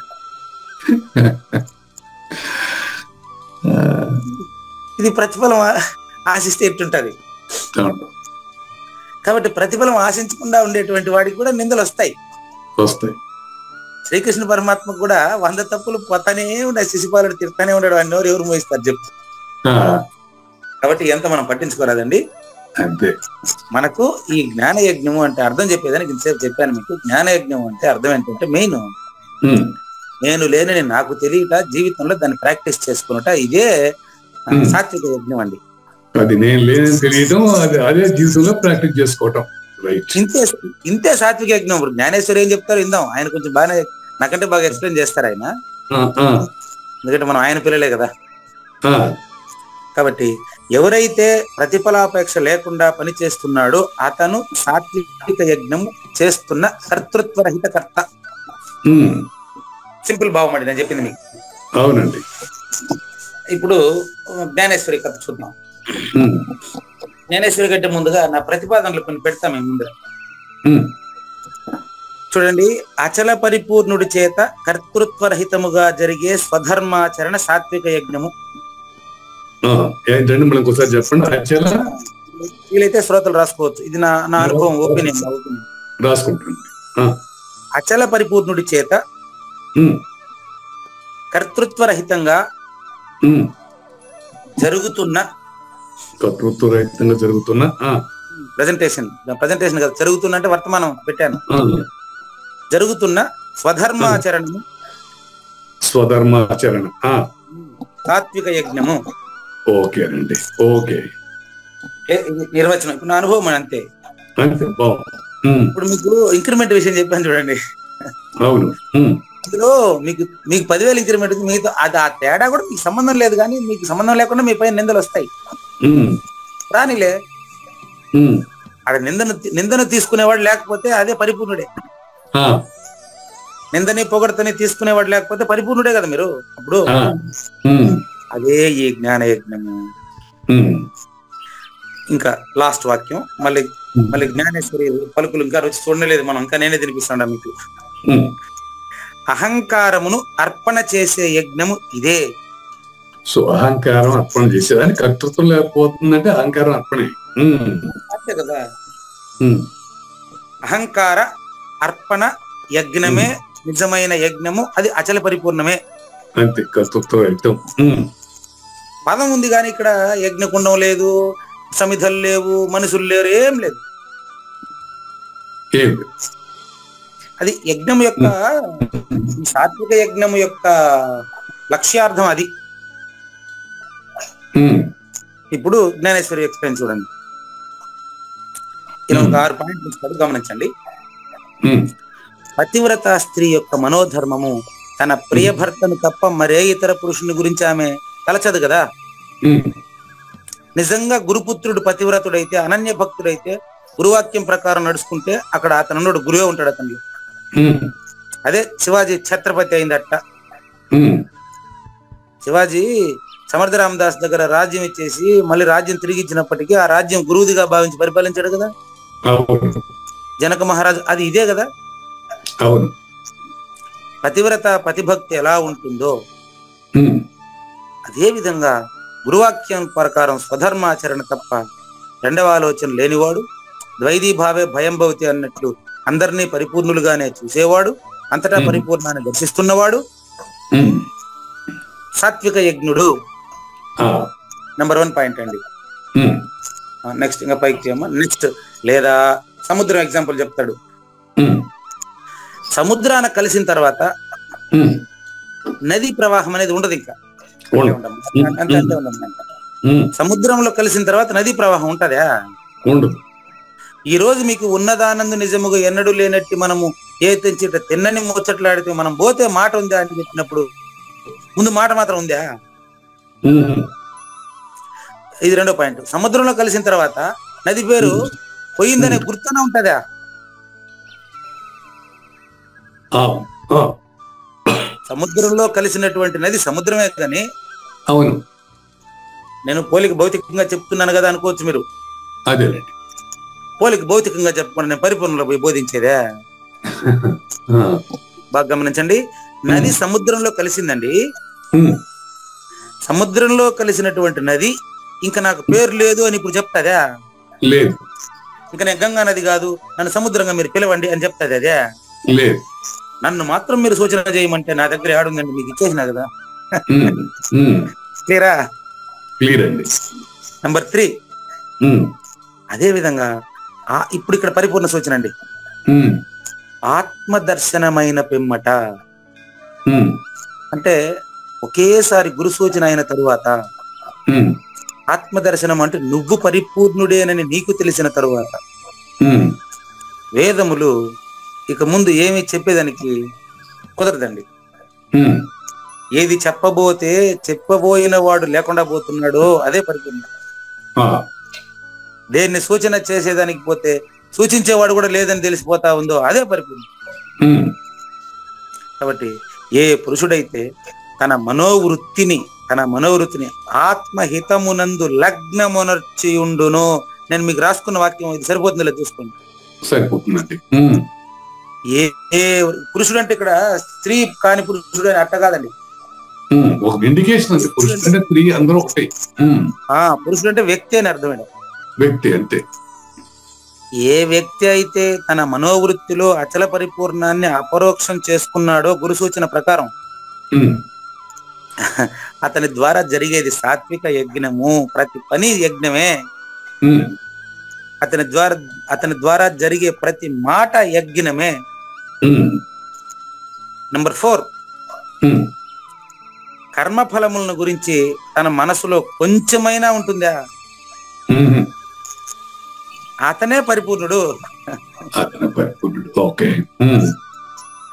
ఇది ప్రతిఫలం ఆశిస్తే ఎట్టుంటది. అవును. కాబట్టి ప్రతిఫలం ఆశించకుండా ఉండేటువంటి వాడికి కూడా నిందలు వస్తాయి. శ్రీకృష్ణ పరమాత్మ కూడా 100 తప్పులు పోతానే ఉండే, శిశుపాలుడు తిడతానే ఉన్నాడు, వాడిని ఎవరు మోయిస్తారు చెప్పు. కాబట్టి ఎంత మనం పట్టించుకోరాదండి. అంతే. మనకు ఈ జ్ఞాన యజ్ఞము అంటే అర్థం చెప్పేదానికి ఇంతసేపు చెప్పాను మీకు. జ్ఞాన యజ్ఞం అంటే అర్థం ఏంటంటే మెయిన్ నేను లేనని నాకు తెలియట, జీవితంలో దాన్ని ప్రాక్టీస్ చేసుకున్నట, ఇదే సాత్విక యజ్ఞం అండి. అది నేను లేనని తెలియటం, అదే జీవితంలో ప్రాక్టీస్ చేసుకోవటం. ఇంతే సాత్విక యజ్ఞం. ఇప్పుడు జ్ఞానేశ్వరి ఏం చెప్తారు ఇందాం, ఆయన కొంచెం బాగానే నాకంటే బాగా ఎక్స్ప్లెయిన్ చేస్తారు ఆయన, ఎందుకంటే మనం ఆయన పిల్లలే కదా. కాబట్టి ఎవరైతే ప్రతిఫలాపేక్ష లేకుండా పని చేస్తున్నాడో అతను సాత్విక యజ్ఞం చేస్తున్న కర్తృత్వరహిత కర్త. సింపుల్ భావం అండి నేను చెప్పింది మీకు. అవునండి. ఇప్పుడు జ్ఞానేశ్వరి కథ చూద్దాం. జ్ఞానేశ్వరి కంటే ముందుగా నా ప్రతిపాదనలు కొన్ని పెడతాం మేము ముందర. చూడండి, అచల పరిపూర్ణుడి చేత కర్తృత్వరహితముగా జరిగే స్వధర్మాచరణ సాత్విక యజ్ఞము. ఏంటంటే మనకు ఒకసారి చెప్పండి. వీలైతే శ్రోతలు రాసుకోవచ్చు, ఇది నా అనుభవం, ఒపీనియన్ రాసుకుంటాను. అచల పరిపూర్ణుడి చేత కర్తృత్వరహితంగా జరుగుతున్న ప్రెజెంటేషన్ కదా, జరుగుతున్న అంటే వర్తమానం పెట్టాను. జరుగుతున్న స్వధర్మాచరణము సాత్విక యజ్ఞము. ఓకే అండి. ఓకే, నిర్వచనం ఇప్పుడు నా అనుభవం అంతే. ఇప్పుడు మీకు ఇంక్రిమెంట్ విషయం చెప్పాను చూడండి. అవును. అందులో మీకు 10,000 ఇంక్రిమెంట్ మీతో అది ఆ తేడా కూడా మీకు సంబంధం లేదు, కానీ మీకు సంబంధం లేకుండా మీ పైన నిందలు వస్తాయి. రానిలే, అక్కడ నిందను తీసుకునేవాడు లేకపోతే అదే పరిపూర్ణుడే. నిందని పొగడతని తీసుకునేవాడు లేకపోతే పరిపూర్ణుడే కదా మీరు. అప్పుడు అదే ఈ జ్ఞాన యజ్ఞము. ఇంకా లాస్ట్ వాక్యం మళ్ళీ జ్ఞానేశ్వరి పలుకులు ఇంకా రుచి చూడలేదు మనం, ఇంకా నేనే తినిపిస్తాను మీకు. అహంకారమును అర్పణ చేసే యజ్ఞము ఇదే. సో అహంకారం అర్పణ చేసేదాన్ని కర్తృత్వం లేకపోతుందంటే అహంకారం అర్పణే అంతే కదా. అహంకార అర్పణ యజ్ఞమే నిజమైన యజ్ఞము, అది అచల పరిపూర్ణమే. అంతే, కర్తృత్వం. పదం ఉంది కానీ ఇక్కడ యజ్ఞకుండం లేదు, సమిధలు లేవు, మనుషులు లేరు, ఏం లేదు. అది యజ్ఞం యొక్క సాత్విక యజ్ఞం యొక్క లక్ష్యార్థం అది. ఇప్పుడు జ్ఞానేశ్వరి ఎక్స్ప్లెయిన్ చూడండి. ఇలా ఒక 6 పాయింట్లు ఇస్తాడు, గమనించండి. పతివ్రత స్త్రీ యొక్క మనోధర్మము తన ప్రియ భర్తను తప్ప మరే ఇతర పురుషుని గురించి ఆమె తలచదు కదా. నిజంగా గురుపుత్రుడు పతివ్రతుడైతే, అనన్య భక్తుడైతే, గురువాక్యం ప్రకారం నడుచుకుంటే అక్కడ అతను గురువే ఉంటాడు అతను. అదే శివాజీ ఛత్రపతి అయిందట. శివాజీ సమర్థ రామదాస్ దగ్గర రాజ్యం ఇచ్చేసి మళ్ళీ రాజ్యం తిరిగి ఇచ్చినప్పటికీ ఆ రాజ్యం గురువుదిగా భావించి పరిపాలించాడు కదా జనక మహారాజు. అది ఇదే కదా. పతివ్రత పతిభక్తి ఎలా ఉంటుందో అదే విధంగా గురువాక్యం ప్రకారం స్వధర్మాచరణ తప్ప రెండవ ఆలోచన లేనివాడు, ద్వైదీ భావే భయం భవతి అన్నట్లు అందరినీ పరిపూర్ణులుగానే చూసేవాడు, అంతటా పరిపూర్ణాన్ని దర్శిస్తున్నవాడు సాత్విక యజ్ఞుడు. నంబర్ 1 పాయింట్ అండి. నెక్స్ట్ ఇంకా పైకి చేయమ్మా. నెక్స్ట్ లేదా సముద్రం ఎగ్జాంపుల్ చెప్తాడు. సముద్రాన కలిసిన తర్వాత నదీ ప్రవాహం అనేది ఉండదు, ఇంకా అంతే ఉండదు. సముద్రంలో కలిసిన తర్వాత నదీ ప్రవాహం ఉంటదా? ఉండదు. ఈ రోజు మీకు ఉన్నదానందు నిజముగా ఎన్నడూ లేనట్టు మనము ఏ తెంచిట తిన్నని ముచ్చట్లాడితే మనం పోతే మాట ఉందా అని చెప్పినప్పుడు ముందు మాట మాత్రం ఉందా? ఇది 2వ పాయింట్. సముద్రంలో కలిసిన తర్వాత నది పేరు పోయిందనే గుర్తునే ఉంటదా? ఆ, ఆ, సముద్రంలో కలిసినటువంటి నది సముద్రమే కానీ అవును, నేను పోలిక భౌతికంగా చెప్తున్నాను కదా అనుకోవచ్చు మీరు. అదేనండి. పోలిక భౌతికంగా చెప్పకుండా నేను పరిపూర్ణంలో పోయి బోధించేదే. ఆ, బాగా గమనించండి. నది సముద్రంలో కలిసిందండి. ఉమ్, సముద్రంలో కలిసినటువంటి నది ఇంకా నాకు పేరు లేదు అని ఇప్పుడు చెప్తాదా? లేదు, ఇంకా నేను గంగా నది కాదు, నన్ను సముద్రంగా మీరు పిలవండి అని చెప్తాది అదే. లేదు. నన్ను మాత్రం మీరు సూచన చేయమంటే నా దగ్గర ఏడుందండి, మీకు ఇచ్చేసినా కదా. ఉమ్, ఉమ్, క్లియరా? క్లియర్ అండి. నెంబర్ 3, ఉమ్, అదే విధంగా ఇప్పుడు ఇక్కడ పరిపూర్ణ సూచన అండి. ఉమ్, ఆత్మదర్శనమైన పిమ్మట, ఉమ్, అంటే ఒకేసారి గురు సూచన అయిన తరువాత, ఉమ్, ఆత్మదర్శనం అంటే నువ్వు పరిపూర్ణుడేనని నీకు తెలిసిన తరువాత, ఉమ్, వేదములు ఇక ముందు ఏమి చెప్పేదానికి కుదరదండి. ఉమ్, ఏది చెప్పబోయిన వాడు లేకుండా పోతున్నాడో అదే పరిపూర్ణ. ఆ, దేన్ని సూచన చేసేదానికి పోతే సూచించేవాడు కూడా లేదని తెలిసిపోతా ఉందో అదే పరిపూర్ణ. ఉమ్, కాబట్టి ఏ పురుషుడైతే తన మనోవృత్తిని ఆత్మహితమునందు లగ్నమునర్చియుండునో, నేను మీకు రాసుకున్న వాక్యం ఇది సరిపోతుందో లేదు చూసుకోండి. సరిపోతుందండి. ఉమ్, ఏ ఏ పురుషుడు అంటే ఇక్కడ స్త్రీ కాని పురుషుడు అని అట్ట కాదండి. ఉమ్, ఒక ఇండికేషన్ అండి. పురుషుడు అంటే స్త్రీ అందరూ ఒకటే. ఉమ్, పురుషుడు అంటే వ్యక్తి అని అర్థమైంది. వ్యక్తి అంతే. ఏ వ్యక్తి అయితే తన మనోవృత్తిలో అచల పరిపూర్ణాన్ని అపరోక్షం చేసుకున్నాడో గురు సూచన ప్రకారం, ఉమ్, అతని ద్వారా జరిగేది సాత్విక యజ్ఞము. ప్రతి పని యజ్ఞమే. ఉమ్, అతని ద్వారా జరిగే ప్రతి మాట యజ్ఞమే. ఉమ్, నెంబర్ 4, ఉమ్, కర్మఫలములను గురించి తన మనసులో కొంచెమైనా ఉంటుందా, ఉమ్, అతనే పరిపూర్ణుడు. అతను పరిపూర్ణుడు. ఓకే. ఉమ్,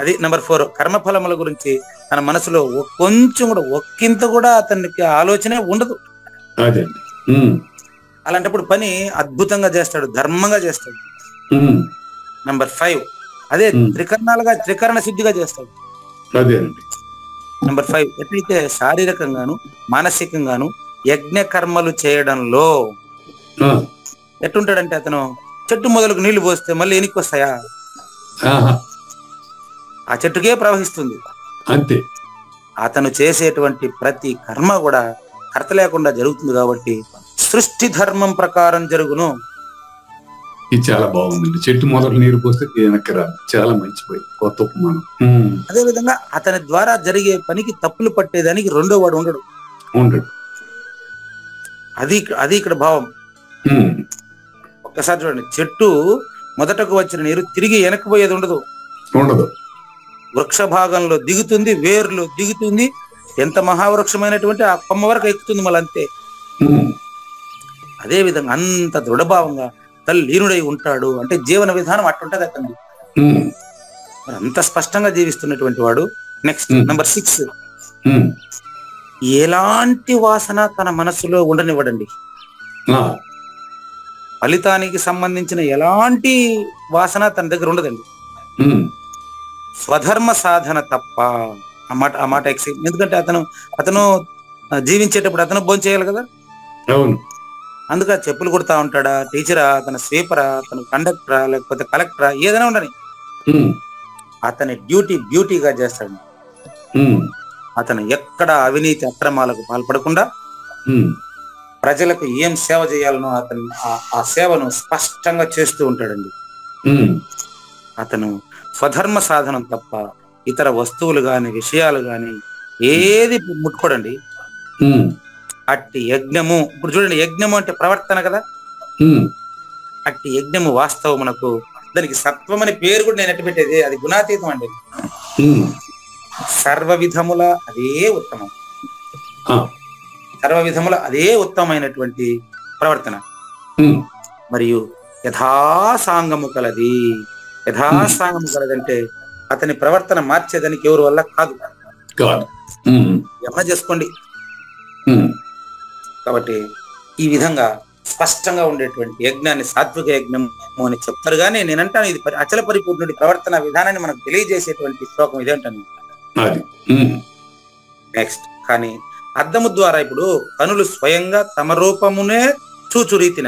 అది నెంబర్ 4. కర్మఫలముల గురించి తన మనసులో కొంచెం కూడా ఒక్కింత కూడా అతనికి ఆలోచనే ఉండదు. అదే. ఉమ్, అలాంటప్పుడు పని అద్భుతంగా చేస్తాడు, ధర్మంగా చేస్తాడు. ఉమ్, నెంబర్ 5, అదే త్రికరణ శుద్ధిగా చేస్తాడు. అదేనండి. నెంబర్ 5, ఎట్లయితే శారీరకంగాను మానసికంగాను యజ్ఞ కర్మలు చేయడంలో ఆ, ఎట్టుంటాడంటే, అతను చెట్టు మొదలకు నీళ్లు పోస్తే మళ్ళీ ఎనికి వస్తాయా? ఆహా, ఆ చెట్టుకే ప్రవహిస్తుంది. అంతే. అతను చేసేటువంటి ప్రతి కర్మ కూడా కర్త లేకుండా జరుగుతుంది. కాబట్టి సృష్టి ధర్మం ప్రకారం జరుగును. ఇది చాలా బాగుందండి. చెట్టు మొదలు నీరు పోస్తే వెనక్కి రాదు. చాలా మంచి పోయి కొత్త ఉపమానం. ఉమ్, అదే విధంగా అతని ద్వారా జరిగే పనికి తప్పులు పట్టేదానికి రెండో వాడు ఉండడు. అది ఇక్కడ భావం. ఉమ్, ఒక్కసారి చూడండి, చెట్టు మొదటకు వచ్చిన నీరు తిరిగి వెనక్కిపోయేది ఉండదు. వృక్ష భాగంలో దిగుతుంది, వేర్లు దిగుతుంది, ఎంత మహావృక్షమైనటువంటి ఆ కొమ్మ వరకు ఎక్కుతుంది, మళ్ళీ అంతే. ఉమ్, అదే విధంగా అంత దృఢభావంగా తల్లీనుడై ఉంటాడు. అంటే జీవన విధానం అట్టుంటది అతను. ఉమ్, అంత స్పష్టంగా జీవిస్తున్నటువంటి వాడు. నెక్స్ట్ నెంబర్ 6, ఉమ్, ఎలాంటి వాసన తన మనసులో ఉండనివ్వడండి. ఆ, ఫలితానికి సంబంధించిన ఎలాంటి వాసన తన దగ్గర ఉండదండి. ఉమ్, స్వధర్మ సాధన తప్ప. ఆ మాట ఎందుకంటే అతను జీవించేటప్పుడు అతను భోంచేయాలి కదా. అవును. అందుకే చెప్పులు కుడతా ఉంటాడా, టీచరా, అతను స్వీపరా, అతను కండక్టరా, లేకపోతే కలెక్టరా, ఏదైనా ఉండని ఉమ్, అతని బ్యూటీగా చేస్తాడు. ఉమ్, అతను ఎక్కడ అవినీతి అక్రమాలకు పాల్పడకుండా ఉమ్, ప్రజలకు ఏం సేవ చేయాలనో అతను ఆ సేవను స్పష్టంగా చేస్తూ ఉంటాడండి. ఉమ్, అతను స్వధర్మ సాధనం తప్ప ఇతర వస్తువులు గాని విషయాలు గాని ఏది ముట్టుకోడండి. ఉమ్, అట్టి యజ్ఞము, ఇప్పుడు చూడండి, యజ్ఞము అంటే ప్రవర్తన కదా. ఉమ్, అట్టి యజ్ఞము వాస్తవమునకు, దానికి సత్వం అనే పేరు కూడా నేను ఎట్టు పెట్టేది, అది గుణాతీతం అండి. ఉమ్, సర్వ విధముల అదే ఉత్తమం. ఆ, సర్వ విధముల అదే ఉత్తమమైనటువంటి ప్రవర్తన. ఉమ్, మరియు యథాసాంగము కలది. యథాసాంగము కలదంటే అతని ప్రవర్తన మార్చేదానికి ఎవరి వల్ల కాదు. ఉమ్, ఏమన్నా చేసుకోండి. ఉమ్, కాబట్టి ఈ విధంగా స్పష్టంగా ఉండేటువంటి యజ్ఞాన్ని సాత్విక యజ్ఞము అని చెప్తారు. కానీ నేనంటాను ఇది అచల పరిపూర్ణుడి ప్రవర్తన విధానాన్ని మనకు తెలియజేసేటువంటి శ్లోకం ఇదేంటాను. అది నెక్స్ట్, కానీ అద్దము ద్వారా ఇప్పుడు కనులు స్వయంగా తమ రూపమునే చూచు రీతిన.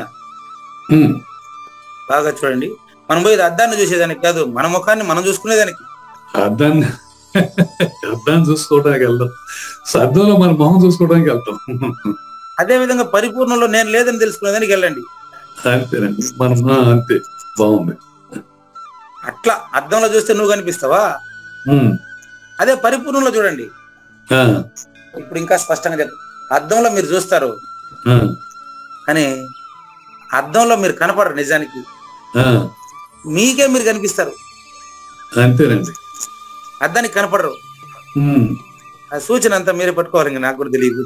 బాగా చూడండి, మనం పోయి అద్దాన్ని చూసేదానికి కాదు, మన ముఖాన్ని మనం చూసుకునేదానికి. అద్దాన్ని చూసుకోవడానికి వెళ్తాం, అద్దంలో మన మొహం చూసుకోవడానికి వెళ్తాం. అదే విధంగా పరిపూర్ణంలో నేను లేదని తెలుసుకునేదానికి వెళ్ళండి. అంతేనండి, మనం అంతే. బాగుంది. అట్లా అద్దంలో చూస్తే నువ్వు కనిపిస్తావా? అదే పరిపూర్ణంలో చూడండి. ఇప్పుడు ఇంకా స్పష్టంగా చెప్తాను. అద్దంలో మీరు చూస్తారు, కానీ అద్దంలో మీరు కనపడరు. నిజానికి మీకే మీరు కనిపిస్తారు. అంతేనండి, అద్దానికి కనపడరు. ఆ సూచన అంతా మీరే పట్టుకోవాలి. ఇంకా నాకు కూడా తెలియదు.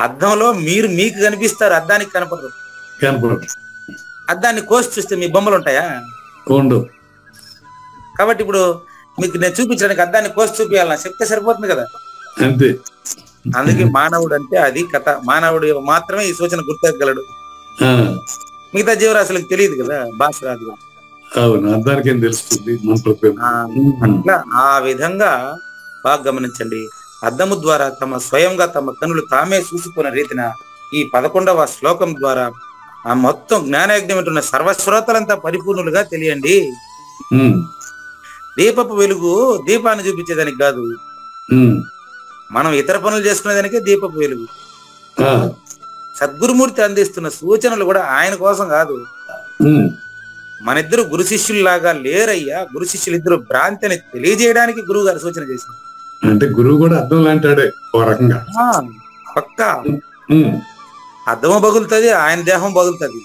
అద్దంలో మీరు మీకు కనిపిస్తారు, అద్దానికి కనపడరు. అద్దాన్ని కోసి చూస్తే మీ బొమ్మలు ఉంటాయా? ఉండవు. కాబట్టి ఇప్పుడు మీకు నేను చూపించడానికి అద్దాన్ని కోసి చూపించాలని చెప్తే సరిపోతుంది కదా. అంతే. అందుకే మానవుడు అంటే అది కథ. మానవుడు మాత్రమే ఈ సూచన గుర్తెక్కగలడు. మిగతా జీవరాశులకు తెలియదు కదా, భాష రాదు. అద్దానికి ఏం తెలుస్తుంది? అట్లా ఆ విధంగా బాగా గమనించండి. అద్దము ద్వారా తమ స్వయంగా తమ కనులు తామే చూసుకున్న రీతిన ఈ 11వ శ్లోకం ద్వారా ఆ మొత్తం జ్ఞానయజ్ఞం ఉంటున్న సర్వశ్రోతలంతా పరిపూర్ణులుగా తెలియండి. దీపపు వెలుగు దీపాన్ని చూపించేదానికి కాదు, మనం ఇతర పనులు చేసుకునేదానికే దీపపు వెలుగు. సద్గురుమూర్తి అందిస్తున్న సూచనలు కూడా ఆయన కోసం కాదు. మన ఇద్దరు గురు శిష్యుల్లాగా లేరయ్యా. గురు శిష్యులు ఇద్దరు భ్రాంతి అని తెలియజేయడానికి గురువు గారు సూచన చేశారు. అంటే గురువు కూడా అద్దం లాంటాడే ఓ రకంగా. పక్కా అద్దము పగులుతుంది, ఆయన దేహం పగులుతుంది.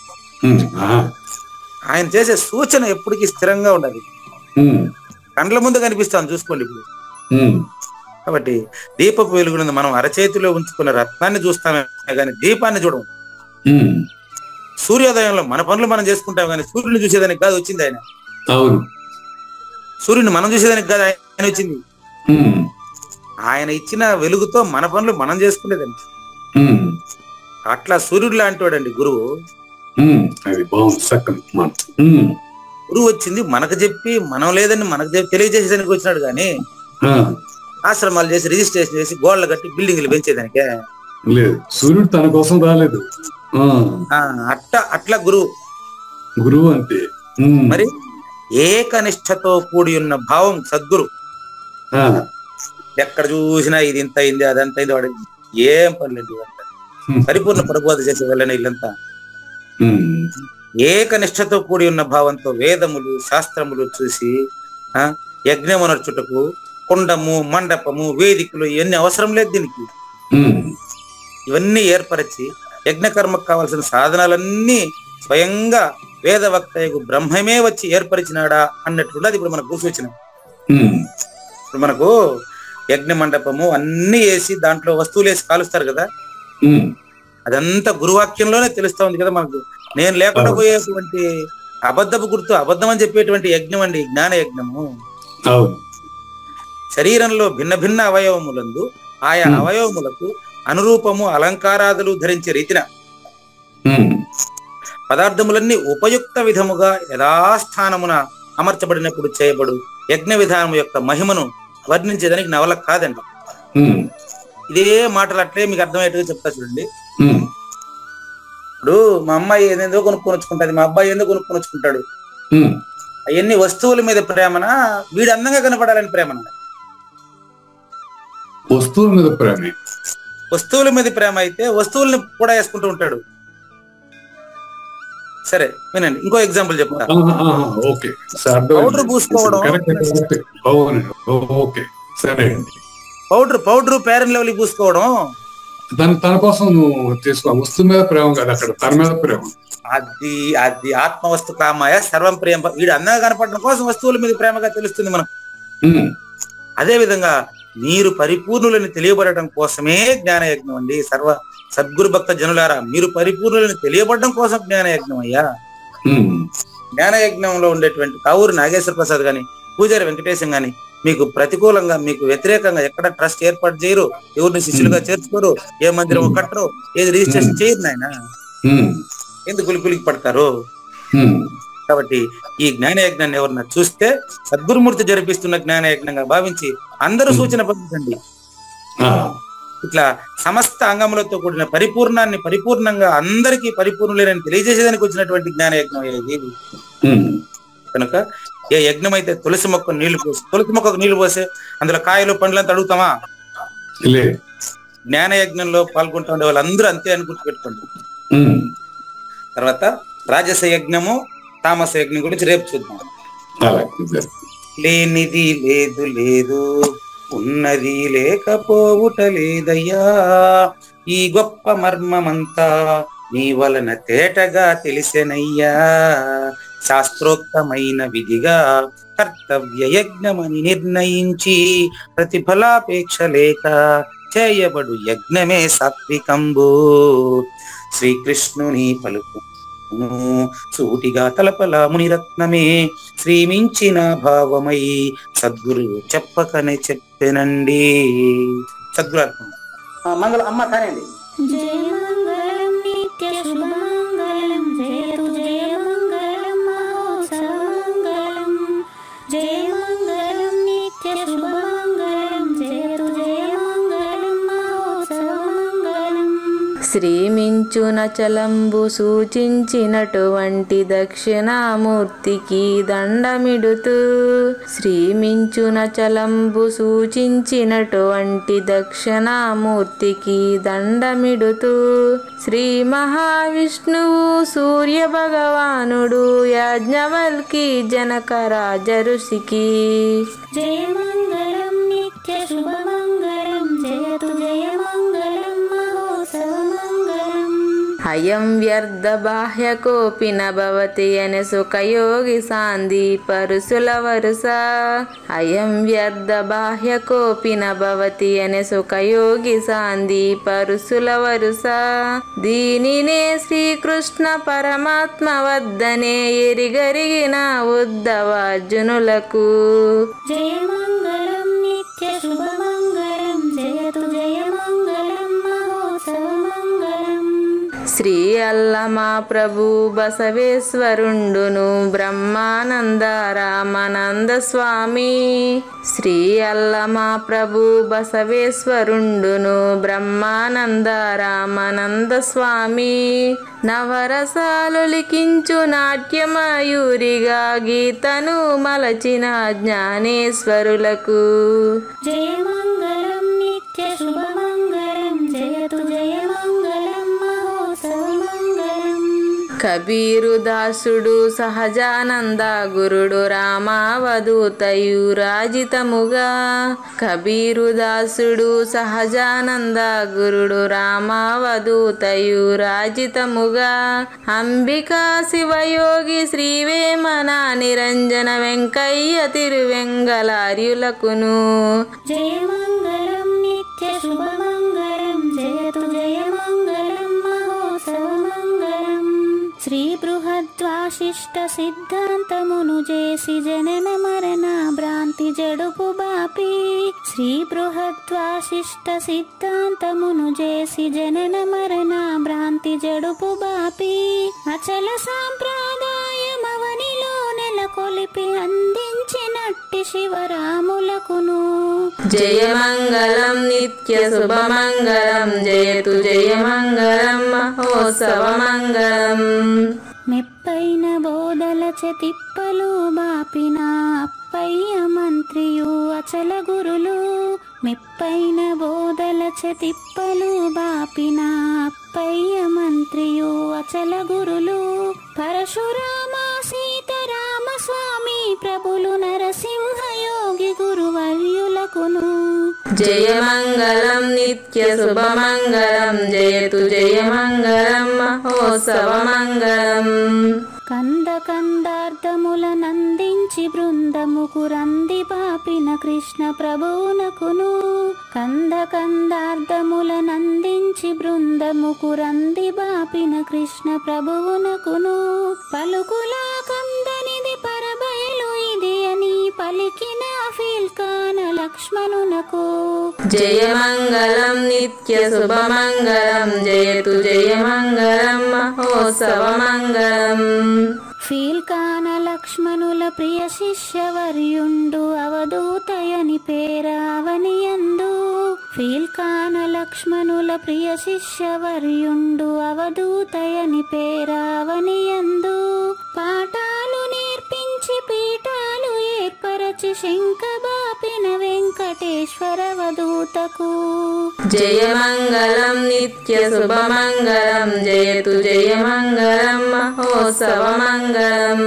ఆయన చేసే సూచన ఎప్పటికీ స్థిరంగా ఉండాలి. కండ్ల ముందు కనిపిస్తాను చూసుకోండి ఇప్పుడు. కాబట్టి దీపపు వెలుగును మనం అరచేతిలో ఉంచుకున్న రత్నాన్ని చూస్తామే కానీ దీపాన్ని చూడము. సూర్యోదయంలో మన పనులు మనం చేసుకుంటాం కానీ సూర్యుని చూసేదానికి కాదు వచ్చింది ఆయన. సూర్యుని మనం చూసేదానికి కాదు ఆయన వచ్చింది. ఆయన ఇచ్చిన వెలుగుతో మన పనులు మనం చేసుకునేదాన్ని. అట్లా సూర్యుడు లాంటి వాడండి గురువు. గురువు వచ్చింది మనకు చెప్పి మనం లేదని మనకు తెలియజేసేదానికి వచ్చినాడు కానీ ఆశ్రమాలు చేసి రిజిస్ట్రేషన్ చేసి గోడలు కట్టి బిల్డింగ్లు పెంచేదానికే లేదు. సూర్యుడు తన కోసం రాలేదు. అట్లా గురువు అంతే. మరి ఏకనిష్టతో కూడి ఉన్న భావం సద్గురు. ఎక్కడ చూసినా ఇది ఇంత అయింది అదంత అయింది, వాడు ఏం పర్లేదు. పరిపూర్ణ ప్రబోధ చేసే వెళ్ళని వీళ్ళంతా ఏకనిష్టతో కూడి ఉన్న భావంతో వేదములు శాస్త్రములు చూసి యజ్ఞమునర్చుటకు కుండము మండపము వేదికలు ఇవన్నీ అవసరం లేదు దీనికి. ఇవన్నీ ఏర్పరిచి యజ్ఞకర్మకు కావాల్సిన సాధనాలన్నీ స్వయంగా వేదవక్తయకు బ్రహ్మమే వచ్చి ఏర్పరిచినాడా అన్నట్లున్నది. ఇప్పుడు మనకు సూచన. ఇప్పుడు మనకు యజ్ఞ మండపము అన్ని వేసి దాంట్లో వస్తువులు వేసి కాలుస్తారు కదా, అదంతా గురువాక్యంలోనే తెలుస్తా ఉంది కదా మనకు. నేను లేకుండా పోయేటువంటి అబద్ధపు గుర్తు అబద్ధం అని చెప్పేటువంటి యజ్ఞం అండి జ్ఞాన యజ్ఞము. శరీరంలో భిన్న భిన్న అవయవములందు ఆయా అవయవములకు అనురూపము అలంకారాదులు ధరించే రీతిన పదార్థములన్నీ ఉపయుక్త విధముగా యథాస్థానమున అమర్చబడినప్పుడు చేయబడు యజ్ఞ విధానం యొక్క మహిమను వర్ణించేదానికి నా వల్ల కాదండి. ఇదే మాటలు అట్లే మీకు అర్థమయ్యేట్టుగా చెప్తా చూడండి. ఇప్పుడు మా అమ్మాయి ఏదేందో కొనుక్కొని వచ్చుకుంటుంది, మా అబ్బాయి ఏందో కొనుక్కొని వచ్చుకుంటాడు. అవన్నీ వస్తువుల మీద ప్రేమనా వీడు అందంగా కనపడాలని ప్రేమనా? వస్తువుల మీద ప్రేమ. వస్తువుల మీద ప్రేమ అయితే వస్తువుల్ని కూడా వేసుకుంటూ ఉంటాడు. సరే వినండి, ఇంకో ఎగ్జాంపుల్ చెప్తా. పౌడర్ పూసుకోవడం, పౌడర్ ఫెయిర్ అండ్ లవ్లీ పూసుకోవడం తన కోసం చేసుకో. వస్తువు మీద ప్రేమ కాదు, అక్కడ తన మీద ప్రేమ. అది ఆత్మవస్తు కామాయ సర్వం ప్రేమ. వీడు అందంగా కనపడడం కోసం వస్తువుల మీద ప్రేమగా తెలుస్తుంది మనం. అదే విధంగా మీరు పరిపూర్ణులని తెలియబడటం కోసమే జ్ఞానయజ్ఞం అండి. సద్గురు భక్త జనులారా, మీరు పరిపూర్ణులని తెలియబడడం కోసం జ్ఞానయజ్ఞం అయ్యా. జ్ఞానయజ్ఞంలో ఉండేటువంటి కావూరు నాగేశ్వర ప్రసాద్ గాని పూజారి వెంకటేశం గాని మీకు ప్రతికూలంగా మీకు వ్యతిరేకంగా ఎక్కడ ట్రస్ట్ ఏర్పాటు చేయరు, ఎవరిని శిష్యులుగా చేర్చుకోరు, ఏ మందిరం కట్టరు, ఏది రిజిస్ట్రేషన్ చేయరు. నాయన ఎందుకు ఉలికి పడతారు? కాబట్టి ఈ జ్ఞానయజ్ఞాన్ని ఎవరన్నా చూస్తే సద్గురుమూర్తి జరిపిస్తున్న జ్ఞానయజ్ఞంగా భావించి అందరూ సూచన పంపించండి. ఇట్లా సమస్త అంగములతో కూడిన పరిపూర్ణాన్ని పరిపూర్ణంగా అందరికీ పరిపూర్ణులేనని తెలియజేసేదానికి వచ్చినటువంటి జ్ఞానయజ్ఞం ఇది. కనుక ఏ యజ్ఞం అయితే తులసి మొక్కకు నీళ్లు పోసే అందులో కాయలు పండ్లంతా అడుగుతామా? జ్ఞానయజ్ఞంలో పాల్గొంటూ ఉండే వాళ్ళందరూ అంతే అని గుర్తుపెట్టుకోండి. తర్వాత రాజస యజ్ఞము, తామస యజ్ఞం గురించి రేపు చూద్దాం. లేనిది లేదు లేదు, ఉన్నది లేకపోవుట లేదయ్యా, ఈ గొప్ప మర్మమంతా నీ వలన తేటగా తెలిసెనయ్యా, శాస్త్రోక్తమైన విధిగా కర్తవ్య యజ్ఞమని నిర్ణయించి ప్రతిఫలాపేక్ష లేక చేయబడు యజ్ఞమే సాత్వికంబు. శ్రీకృష్ణుని పలుకు సూటిగా తలపల మునిరత్నమే శ్రీమించిన భావమై సద్గురు చెప్పకనే చెప్పెనండి. సద్గురు మంగళం అమ్మ కానండి. జయ మంగళం నిత్య శుభమంగళం, జయతు జయ మంగళం మహోత్సవమంగళం, జయ మంగళం నిత్య శుభమంగళం, జయతు జయ మంగళం మహోత్సవమంగళం. శ్రీమించున చలంబు సూచించినటువంటి దక్షిణామూర్తికి దండమిడుతూ, శ్రీమించున చలంబు సూచించినటువంటి దక్షిణామూర్తికి దండమిడుతూ, శ్రీ మహావిష్ణువు సూర్య భగవానుడు యాజ్ఞవల్కి జనక రాజ ఋషికి జయ మంగళం నిత్య శుభమంగళం, జయతు జయ మంగళం మహోత్సవమంగళం. అయం వ్యర్థ బాహ్య కోపిన భవతి అనే సుఖయోగి సాంది పరుసుల వరుస, అయం వ్యర్థ బాహ్య కోపిన భవతి అనే సుఖయోగి సాంది పరుసుల వరుస, దీనినే శ్రీకృష్ణ పరమాత్మ వద్దనే ఎరిగరిగిన ఉద్ధవార్జునులకు జయ మంగళం నిత్య శుభమంగళం, జయతు జయ మంగళం మహోత్సవమంగళం. శ్రీ అల్లమా ప్రభు బసవేశ్వరుండును బ్రహ్మానంద రామానంద స్వామి, శ్రీ అల్లమా ప్రభు బసవేశ్వరుండును బ్రహ్మానంద రామానంద స్వామి, నవరసాలు లిఖించు నాట్యమయూరిగా గీతను మలచిన జ్ఞానేశ్వరులకు జయ మంగళం నిత్య శుభమంగళం, జయతు జయ మంగళం మహోత్సవమంగళం. కబీరు దాసుడు సహజానంద గురుడు రామావధూతయురాజితముగా, కబీరు దాసుడు సహజానంద గురుడు రామావధూతయురాజితముగా, అంబికా శివయోగి శ్రీవేమన నిరంజన వెంకయ్య తిరువెంగళార్యులకును జయ మంగళం నిత్య శుభమంగళం, జయతు జయ మంగళం మహోత్సవమంగళం. శ్రీ బృహద్వాశిష్ట సిద్ధాంతమును చేసి జనన మరణ భ్రాంతి జడుపు బాపి, శ్రీ బృహద్వాశిష్ట సిద్ధాంతమును చేసి జనన మరణ భ్రాంతి జడుపు బాపి, అచల సాంప్రదాయమవనిలో నెలకొలిపి అందించినట్టి శివరాములకును జయ మంగళం నిత్య శుభమంగళం, జయతు జయ మంగళం మహోత్సవమంగళం. మెప్పైన బోధల తిప్పలు బాపిన అప్పయ్య మంత్రియు అచల గురులు, మెప్పైన బోధల తిప్పలు బాపిన అప్పయ్య మంత్రియు అచల గురులు, పరశురామ సీతారామ స్వామి ప్రభులు నరసింహ యోగి గురువర్యులకును జయ మంగళం నిత్య శుభమంగళం, జయతు జయ మంగళం మహోత్సవమంగళం. కంద కందార్థముల నందించి బృందముకు రంది పాపిన కృష్ణ ప్రభువునకును, కంద కందార్థముల నందించి బృందముకు రంది బాపిన కృష్ణ ప్రభువునకును, పలుకులా కందనిది పరబయలు ఇది అని పలికిన ఫీల్కాన లక్ష్మణునకు జయ మంగళం నిత్యశుభమంగళం జయతు జయమంగళం మహోత్సవమంగళం. ఫీల్కాన లక్ష్మణుల ప్రియ శిష్యవర్యుండు అవధూతయని పేరావనియందు. ఫీల్కాన లక్ష్మణుల ప్రియ శిష్యవర్యుండు అవధూతయని పేరావనియందు. పాఠాలు నేర్పించి పీఠాలు ఏర్పరచి శంఖబాపిన వెంకటేశ్వర అవధూతకు జయమంగళం నిత్యశుభమంగళం జయతు జయమంగళం మహోత్సవమంగళం.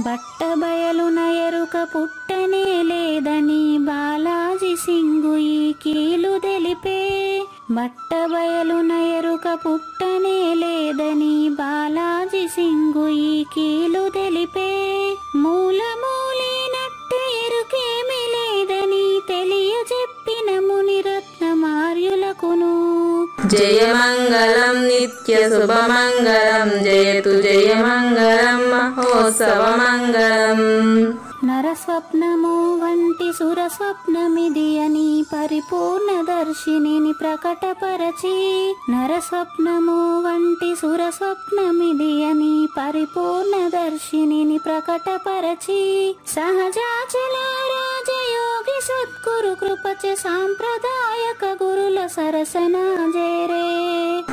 బట్టబయలున ఎరుక పుట్టనే లేదని బాలాజీ సింగు ఈ కీలు తెలిపే. బట్టబయలున ఎరుక పుట్టనే లేదని బాలాజీ సింగు ఈ కీలు తెలిపే. మూలమూలేనట్టు ఎరుకేమి లేదని తెలియజెప్పిన మునిరత్నమార్యులకును జయమంగళం నిత్యశుభమంగళం జయతు జయమంగళం మహోత్సవమంగళం. నరస్వప్నము వంటి సురస్వప్నమిది అని పరిపూర్ణదర్శినిని ప్రకటపరచి. నరస్వప్నము వంటి సురస్వప్నమిది అని పరిపూర్ణదర్శినిని ప్రకటపరచి. సహజాచల రాజయోగి సద్గురు కృపచ సాంప్రదాయక గురుల సరసన జేరే.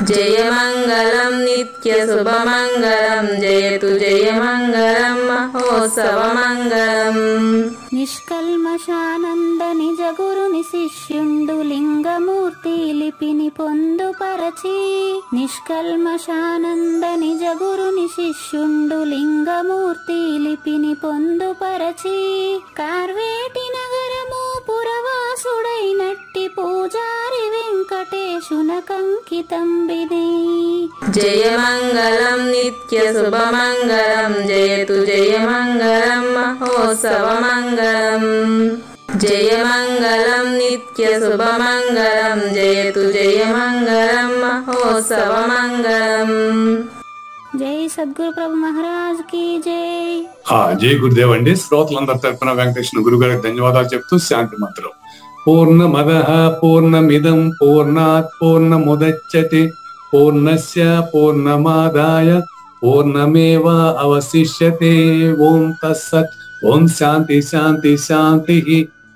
జయమంగళం నిత్యశుభమంగళం జయతు జయమంగళం మహోత్సవమంగళం. నిష్కల్మషానంద నిజ గురుని శిష్యుండు లింగమూర్తి లిపిని పొందుపరచి. నిష్కల్మషానంద నిజ గురుని శిష్యుండు లింగమూర్తి లిపిని పొందుపరచి. కార్వేటి నగరము పురవాసుడైనట్టి పూజారి వెంకటేశునకంకితం విధి. జయమంగళం నిత్యశుభమంగళం జయతు జయమంగళం మహోత్సవమంగళం. జయమంగళం నిత్యశుభమంగళం జయతు జయమంగళం మహోత్సవమంగళం. జై సద్గురు ప్రభు మహారాజ్ కి జై. జై గురుదేవ్ అండి. శ్రోతలందరి తరపున వెంకటేశ్వర గురువు గారికి ధన్యవాదాలు చెప్తూ శాంతి మంత్రం. పూర్ణమదః పూర్ణమిదం పూర్ణాత్ పూర్ణముదచ్యతే పూర్ణస్య పూర్ణమాదాయ పూర్ణమేవ అవశిష్యతే. ఓం తత్సత్. ఓం శాంతి శాంతి శాంతి.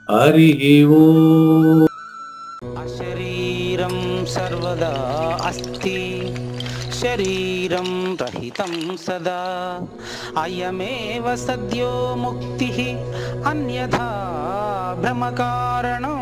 హరి ఓం. అశరీరం సర్వదా అస్తి శరీరం రహితం సదా. అయమేవ సద్యో ముక్తిః అన్యథా భ్రమకారణో